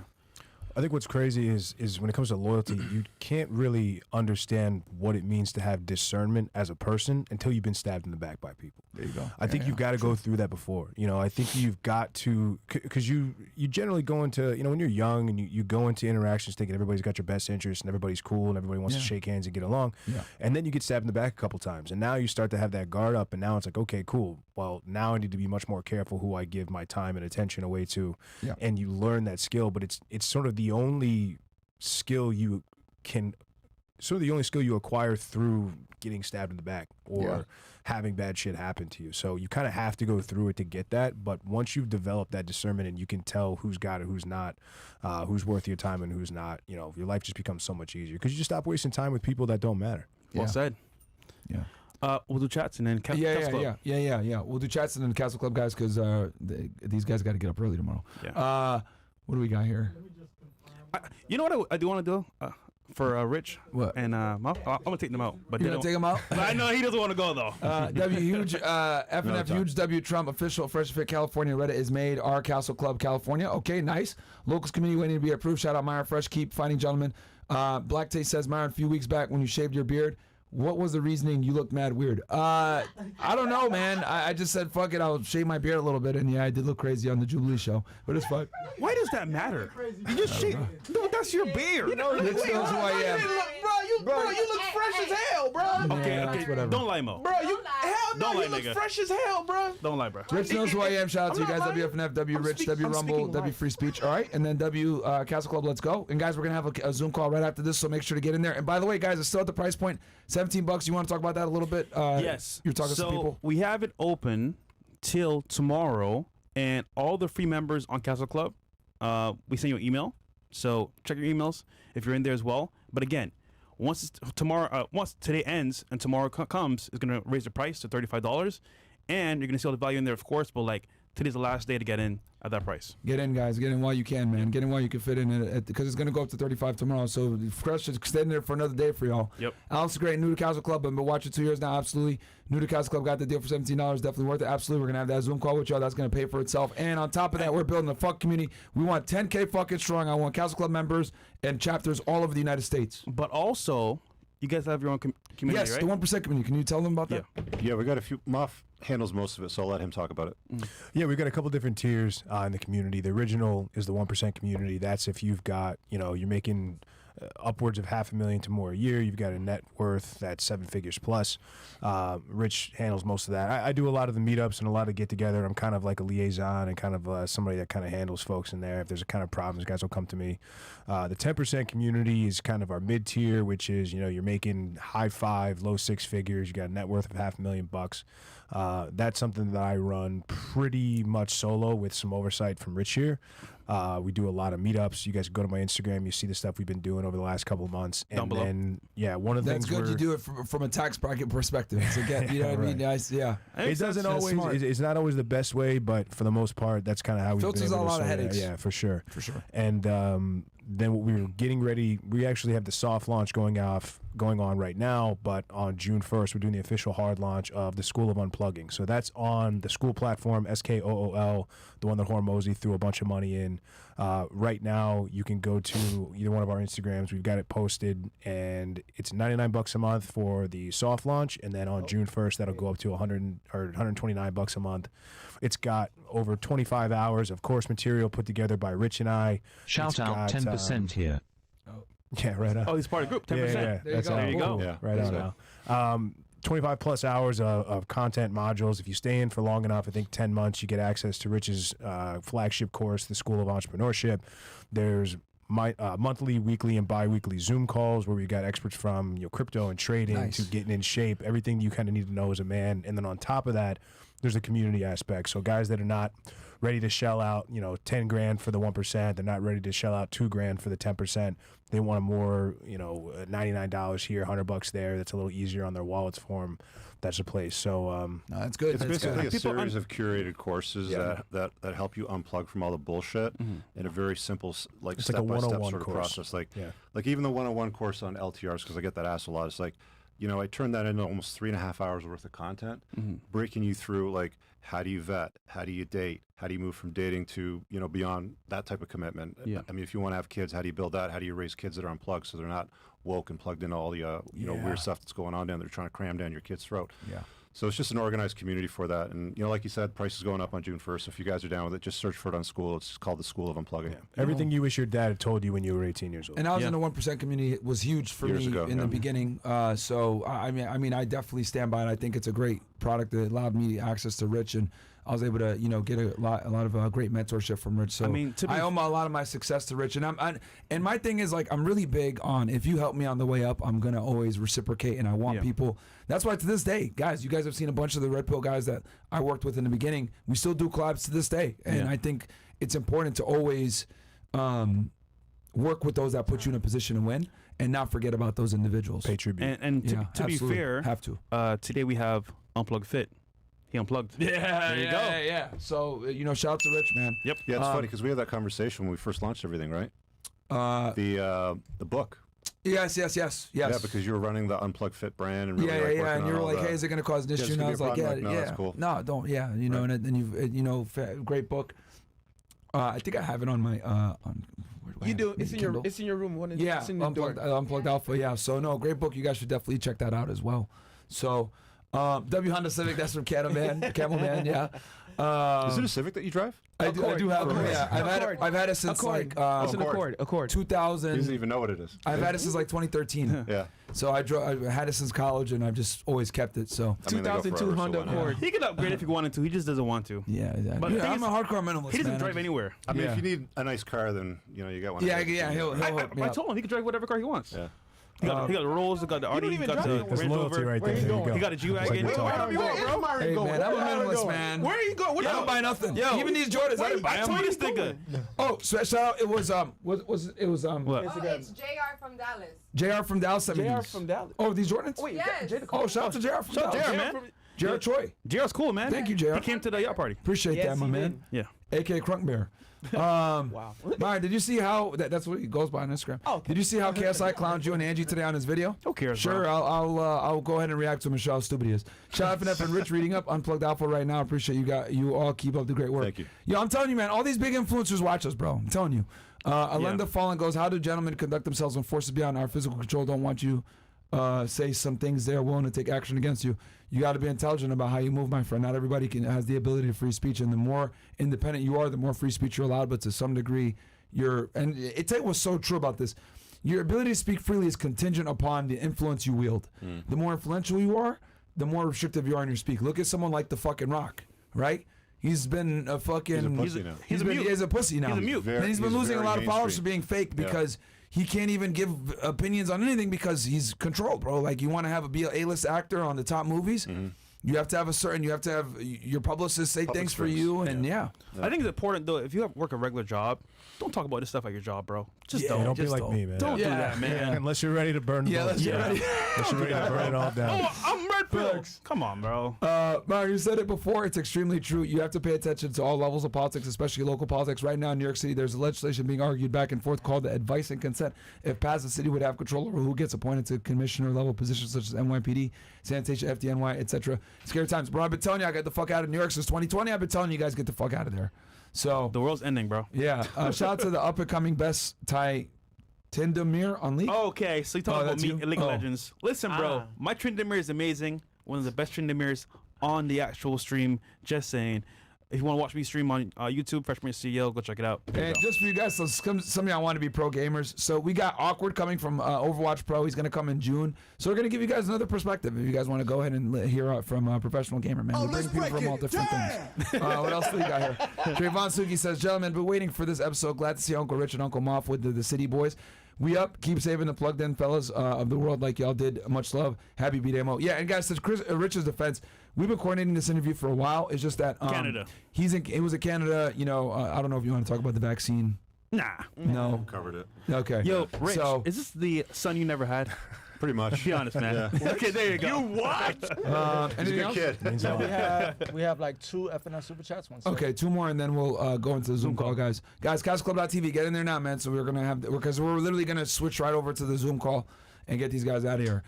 I think what's crazy is when it comes to loyalty, you can't really understand what it means to have discernment as a person until you've been stabbed in the back by people. There you go. I think you've got to go through that before. You know, I think you've got to, because you generally go into, you know, when you're young and you go into interactions thinking everybody's got your best interest and everybody's cool and everybody wants to shake hands and get along. Yeah. And then you get stabbed in the back a couple times. And now you start to have that guard up, and now it's like, okay, cool. Well, now I need to be much more careful who I give my time and attention away to. Yeah. And you learn that skill, but it's sort of the only skill you acquire through getting stabbed in the back or having bad shit happen to you. So you kind of have to go through it to get that. But once you've developed that discernment and you can tell who's got it, who's not, who's worth your time and who's not, you know, your life just becomes so much easier because you just stop wasting time with people that don't matter. Well said. Yeah. We'll do chats and then Castle Club. Yeah. We'll do chats and then Castle Club guys because these guys got to get up early tomorrow. Yeah. What do we got here? You know what I do want to do for Rich? What? And I'm gonna take them out. But you're gonna take them out? I know he doesn't want to go though. W huge FNF huge W Trump official Fresh Fit California Reddit is made. Our Castle Club California. Okay, nice. Locals community waiting to be approved. Shout out Myron Fresh. Keep fighting, gentlemen. Black Taste says, Myron, a few weeks back when you shaved your beard, what was the reasoning? You looked mad weird. I don't know, man. I just said, fuck it, I'll shave my beard a little bit. And yeah, I did look crazy on the Jubilee show. But it's fine. Why does that matter? You just shave. Dude, that's your beard. You know, Rich knows who I am. Bro, you look fresh as hell, bro. Okay. Whatever. Don't lie, Mo. Bro, you look nigga. fresh as hell, bro. Don't lie, bro. Rich knows who I am. Shout out to you guys. WFNF, W Rich, W Rumble, W Free Speech. All right. And then W Castle Club, let's go. And guys, we're going to have a Zoom call right after this, so make sure to get in there. And by the way, guys, it's still at the price point, $17. You want to talk about that a little bit? Yes. You're talking to some people? We have it open till tomorrow, and all the free members on Castle Club, we send you an email. So check your emails if you're in there as well. But again, once today ends and tomorrow comes, it's gonna raise the price to $35, and you're gonna see all the value in there, of course. But like today's the last day to get in at that price. Get in, guys. Get in while you can, man. Get in while you can fit in, because it's going to go up to 35 tomorrow. So Fresh is extending there for another day for y'all. Yep. Alex is great. New to Castle Club. I've been watching 2 years now. Absolutely. New to Castle Club got the deal for $17. Definitely worth it. Absolutely. We're going to have that Zoom call with y'all. That's going to pay for itself. And on top of that, we're building a fuck community. We want 10K fucking strong. I want Castle Club members and chapters all over the United States. But also, you guys have your own community, yes, right? the 1% community. Can you tell them about that? Yeah, we got a few. Moff handles most of it, so I'll let him talk about it. Yeah, we've got a couple different tiers in the community. The original is the 1% community. That's if you've got, you're making upwards of $500,000 to more a year. You've got a net worth that's 7 figures plus. Rich handles most of that. I do a lot of the meetups and a lot of get together. I'm kind of like a liaison and kind of somebody that kind of handles folks in there. If there's a kind of problems, guys will come to me. The 10% community is kind of our mid tier, which is, you're making high 5, low 6 figures. You got a net worth of $500,000. That's something that I run pretty much solo with some oversight from Rich here. We do a lot of meetups. You guys go to my Instagram. You see the stuff we've been doing over the last couple of months. And then, one of the That's things good. You do it from a tax bracket perspective. So get, you know what I mean? Yeah. It doesn't always. It's not always the best way, but for the most part, that's kind of how we've been filters able out a to lot of sort headaches. Yeah, for sure. For sure. And then what we were getting ready. We actually have the soft launch going on right now, but on June 1st, we're doing the official hard launch of the School of Unplugging. So that's on the school platform, SKOOL, the one that Hormozy threw a bunch of money in. Right now, you can go to either one of our Instagrams. We've got it posted, and it's $99 a month for the soft launch, and then on June 1st, that'll go up to $129 a month. It's got over 25 hours of course material put together by Rich and I. Shout out 10% here. Yeah, right on. Oh, he's part of the group, 10%. Yeah. There you go. Yeah, Right on now. 25 plus hours of content modules. If you stay in for long enough, I think 10 months, you get access to Rich's flagship course, the School of Entrepreneurship. There's monthly, weekly, and bi-weekly Zoom calls where we got experts from crypto and trading to getting in shape, everything you kind of need to know as a man. And then on top of that, there's a community aspect. So guys that are not ready to shell out, 10 grand for the 1%, they're not ready to shell out 2 grand for the 10%. They want a more, $99 here, $100 there. That's a little easier on their wallets for them. That's a place. So No, that's good. It's That's basically good. a series of curated courses that help you unplug from all the bullshit in a very simple, It's like like a step-by-step 101 sort of course. process. Like even the 101 course on LTRs, because I get that asked a lot. It's like, I turned that into almost 3.5 hours worth of content, breaking you through like how do you vet, how do you date, how do you move from dating to beyond that type of commitment. Yeah. I mean, if you want to have kids, how do you build that? How do you raise kids that are unplugged so they're not woke and plugged into all the weird stuff that's going on down there, trying to cram down your kid's throat. Yeah. So it's just an organized community for that. And, like you said, price is going up on June 1st. So if you guys are down with it, just search for it on school. It's called the School of Unplugging. everything you wish your dad had told you when you were 18 years old. And I was in the 1% community. It was huge for Years me ago, in the beginning. So I mean, I definitely stand by it. I think it's a great product that allowed me access to Rich, and I was able to, get a lot of great mentorship from Rich. So I owe a lot of my success to Rich, and my thing is I'm really big on if you help me on the way up, I'm gonna always reciprocate, and I want people. That's why to this day, guys, you guys have seen a bunch of the Red Pill guys that I worked with in the beginning. We still do collabs to this day, and I think it's important to always work with those that put you in a position to win, and not forget about those individuals. Pay tribute. And to be fair, have to. Today we have Unplugged Fit. He unplugged. Yeah, there you go. Yeah. So shout out to Rich, man. Yep. Yeah, it's funny because we had that conversation when we first launched everything, right? The book. Yes. Yeah, because you were running the Unplugged Fit brand and really working and you on were all like, the- "Hey, is it going to cause an issue?" And I was like, "Yeah, no, that's cool. No, don't. Yeah, and then you've great book. I think I have it on my on. You do. It's in your. Kindle. It's in your room. One. Yeah, It's in the Unplugged, door. Unplugged Alpha. Yeah, so no, great book. You guys should definitely check that out as well. So, Honda Civic. That's from Camel Man. Yeah. Is it a Civic that you drive? I do have one. Yeah, I've had it since Accord. like It's an Accord. Accord. 2000. He doesn't even know what it is. I've had it since like 2013. Yeah. So I had it since college, and I've just always kept it. So I mean, they go 2002 forever, so Honda why not? Accord. He could upgrade if he wanted to. He just doesn't want to. yeah. But the thing I'm is, a hardcore minimalist. He doesn't man. drive anywhere. I mean, Yeah. if you need a nice car, then you got one. Yeah, he'll hook me I up. told him he could drive whatever car he wants. Yeah. He got the Rolls, he got the Audi, he even got drive the it. There's Range loyalty Rover. right Where there. you There you going? go. He got a G-Wagon. It's like Where you going, bro? Hey man, I'm a minimalist, man. Where are you going? I don't buy nothing. Even these Jordans, I didn't buy I them. told this nigga. Oh, so shout out! It was What? Oh, it's JR from Dallas. JR from Dallas sent me JR these. from Dallas. Oh, these Jordans? Wait, Yes. Jada Oh, shout out to JR from Shout out Dallas. JR, man. J.R. Troy. JR's cool, man. Thank you, JR. He came to the yacht party. Appreciate that, my man. Yeah. A.K.A. Crunk Bear. Wow. Myron, did you see how that's what he goes by on Instagram? Oh, okay. Did you see how KSI clowned you and Angie today on his video? Who cares, Sure, bro? I'll go ahead and react to him and show how stupid he is. Shout out FNF and Rich reading up Unplugged Alpha right now. Appreciate you all. Keep up the great work. Thank you. Yo, I'm telling you, man, all these big influencers watch us, bro. I'm telling you. Alenda Fallen goes, how do gentlemen conduct themselves when forces beyond our physical control don't want you say some things they're willing to take action against you? You got to be intelligent about how you move, my friend. Not everybody has the ability to free speech, and the more independent you are, the more free speech you're allowed. But to some degree, and it was so true about this. Your ability to speak freely is contingent upon the influence you wield. The more influential you are, the more restrictive you are in your speak. Look at someone like the fucking Rock, right? He's been a fucking. He's a pussy now. He's a pussy now. He's a mute. And he's been losing a lot of followers for being fake because he can't even give opinions on anything because he's controlled, bro. Like, you want to be an A-list actor on the top movies, you have to have your publicist say things for you, and I think it's important though. If you work a regular job, don't talk about this stuff at your job, bro. Just don't. Don't be like me, man. Don't do that, man. Unless you're ready to burn the boats. Unless you're ready to burn it all down. Oh, I'm red pill. Come on, bro. Myron, you said it before. It's extremely true. You have to pay attention to all levels of politics, especially local politics. Right now in New York City, there's legislation being argued back and forth called the advice and consent. If passed, the city would have control over who gets appointed to commissioner level positions such as NYPD, sanitation, FDNY, etc. Scary times. Bro, I've been telling you I get the fuck out of New York since 2020. I've been telling you guys get the fuck out of there. So The world's ending, bro. yeah, shout out to the up and coming best Thai Tindamir on League. Okay, so you talking about that's me you? in League of Oh. Legends. Listen, bro, my Tryndamere is amazing. One of the best Tryndamers on the actual stream. Just saying. If you want to watch me stream on YouTube, Freshman CEO, go check it out. And just for you guys, so some of y'all want to be pro gamers. So we got Awkward coming from Overwatch Pro. He's going to come in June. So we're going to give you guys another perspective. If you guys want to go ahead and hear from a professional gamer, man. We bring people from all different things. What else do we got here? Trayvon Suki says, gentlemen, been waiting for this episode. Glad to see Uncle Rich and Uncle Moff with the City Boys. We up. Keep saving the plugged in fellas of the world like y'all did. Much love. Happy B-Demo. Yeah, and guys, to Rich's defense, we've been coordinating this interview for a while. It's just that Canada. It was in Canada. You know, I don't know if you want to talk about the vaccine. Nah. No. Covered it. Okay. Yo, Rich, So, is this the son you never had? Pretty much. Be honest, man. Okay, there you go. You what? He's a anything good else? kid. So we have like 2 FNF super chats. One second. Okay, 2 more, and then we'll go into the Zoom call, guys. Guys, CastleClub.tv, get in there now, man. So we're gonna have because we're literally gonna switch right over to the Zoom call and get these guys out of here.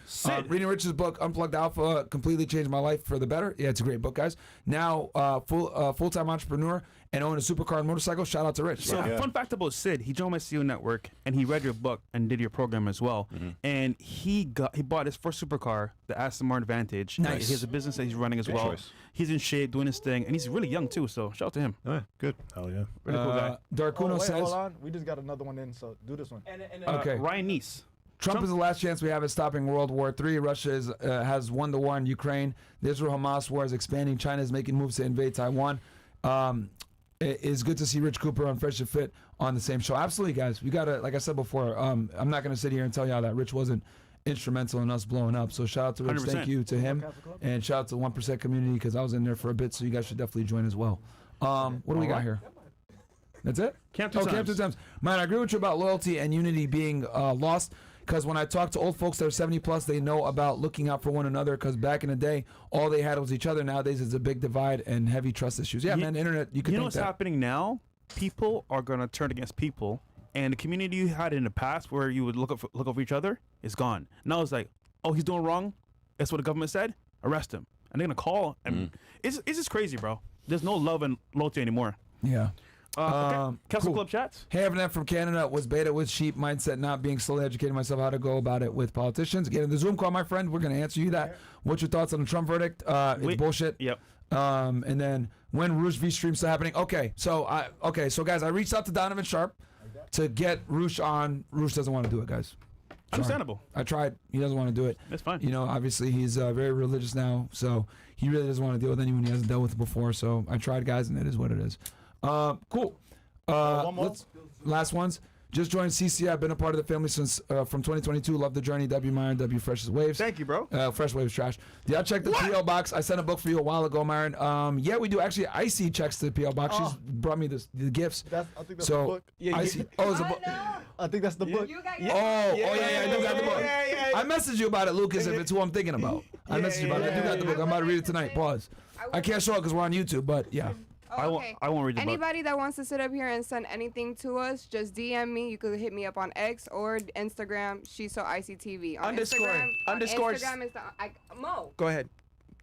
Reading Rich's book, Unplugged Alpha, completely changed my life for the better. Yeah, it's a great book, guys. Now, full-time entrepreneur and own a supercar and motorcycle. Shout out to Rich. So, fun fact about Sid, he joined my CEO network and he read your book and did your program as well. And he bought his first supercar, the Aston Martin Vantage. Nice. He has a business that he's running as Good well. choice. He's in shape, doing his thing, and he's really young too. So shout out to him. Oh, yeah, good. Hell yeah. Really cool guy. Darkuno Wait, says, hold on. We just got another one in, so do this one. okay. Ryan Neese. Trump is the last chance we have at stopping World War III. Russia has won the war in Ukraine. The Israel-Hamas war is expanding. China is making moves to invade Taiwan. It is good to see Rich Cooper on Fresh and Fit on the same show. Absolutely, guys. We got to, like I said before, I'm not going to sit here and tell y'all that Rich wasn't instrumental in us blowing up. So shout out to Rich. 100%. Thank you to him. And shout out to 1% community because I was in there for a bit. So you guys should definitely join as well. What do we got here? That's it? Camp 2 times. Camp 2 times. Man, I agree with you about loyalty and unity being lost. Because when I talk to old folks that are 70 plus, they know about looking out for one another. Because back in the day, all they had was each other. Nowadays, it's a big divide and heavy trust issues. Yeah, man, the internet, you can You know think what's that. happening now? People are gonna turn against people, and the community you had in the past, where you would look over each other, is gone. Now it's like, oh, he's doing wrong. That's what the government said. Arrest him, and they're gonna call. And it's just crazy, bro. There's no love and loyalty anymore. Yeah. Okay. Castle cool. Club chats. Hey, Evan from Canada was beta with sheep mindset, not being slowly educating myself how to go about it with politicians. Get in the Zoom call, my friend. We're going to answer you that. What's your thoughts on the Trump verdict? It's bullshit. Yep. And then when Roosh V stream still happening? Okay, so guys, I reached out to Donovan Sharp to get Roosh on. Roosh doesn't want to do it, guys. Understandable. I tried. He doesn't want to do it. That's fine. You know, obviously he's very religious now, so he really doesn't want to deal with anyone he hasn't dealt with before. So I tried, guys, and it is what it is. Cool. One more. Last ones. Just joined CC. I've been a part of the family since from 2022. Love the journey. W Myron. W Fresh's Waves. Thank you, bro. Fresh Waves trash. Did y'all check the PO box? I sent a book for you a while ago, Myron. Yeah, we do. Actually, Icy checks the PO box. She's brought me the gifts. I think that's So, the book. Icy. Oh, it's a book. I think that's the book. You got Oh, yeah, I do got the book. I messaged you about it, Lucas, if it's who I'm thinking about. I messaged you about it. I do got the book. I'm about to read it tonight. Pause. I can't show it because we're on YouTube, but yeah. Oh, okay. I won't read the book. Anybody that wants to sit up here and send anything to us, just DM me. You could hit me up on X or Instagram. She's so icy TV. On Instagram is the Mo. Go ahead.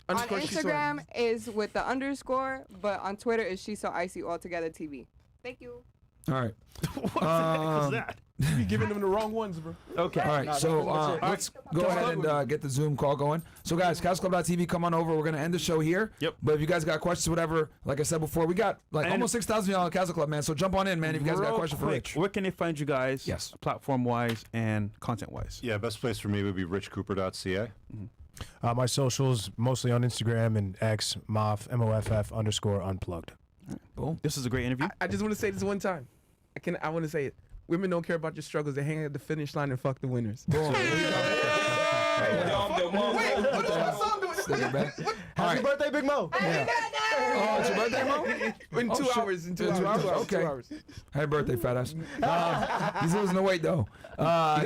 On Instagram is with the underscore, but on Twitter is She's So Icy Altogether TV. Thank you. All right. What the heck is that? You're giving them the wrong ones, bro. Okay. All right. So let's go ahead and get the Zoom call going. So guys, CascalClub.tv, come on over. We're gonna end the show here. Yep. But if you guys got questions, whatever, like I said before, we got like almost 6,000 y'all on Castle Club, man. So jump on in, man. If you guys got a question for Rich. Where can they find you guys? Yes. Platform-wise and content-wise. Yeah, best place for me would be richcooper.ca. My socials, mostly on Instagram and X, MOFF_unplugged. Boom. This is a great interview. I just want to say this one time. I want to say it. Women don't care about your struggles. They hang at the finish line and fuck the winners. Boom. Happy birthday, Big Mo. Oh, it's your birthday, Mo? In 2 hours. In 2 hours. Okay. 2 hours. Happy birthday, fat ass. He's losing the weight though. What are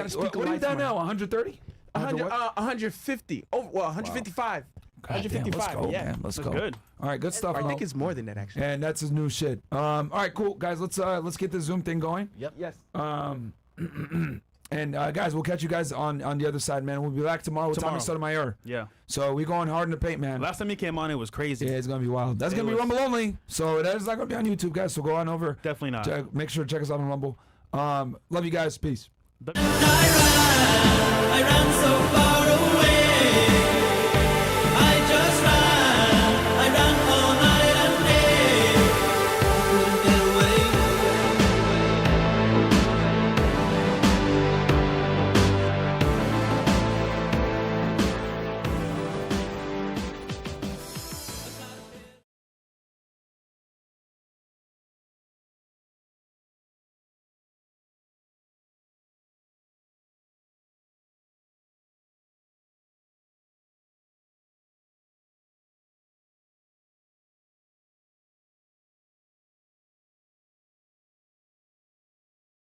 you down now? 130? 150. Oh, well, 155. God damn, let's go, man. Let's go. Good. All right, good stuff. I Mo. think it's more than that, actually. And that's his new shit. All right, cool, guys. Let's get the Zoom thing going. Yep. Yes. And guys, we'll catch you guys on the other side, man. We'll be back tomorrow with Tommy Sotomayor. Yeah. So we going hard in the paint, man. Last time he came on, it was crazy. Yeah, it's gonna be wild. That's gonna be Rumble only. So that is not gonna be on YouTube, guys. So go on over. Definitely not. Make sure to check us out on Rumble. Love you guys. Peace. I ran so far away.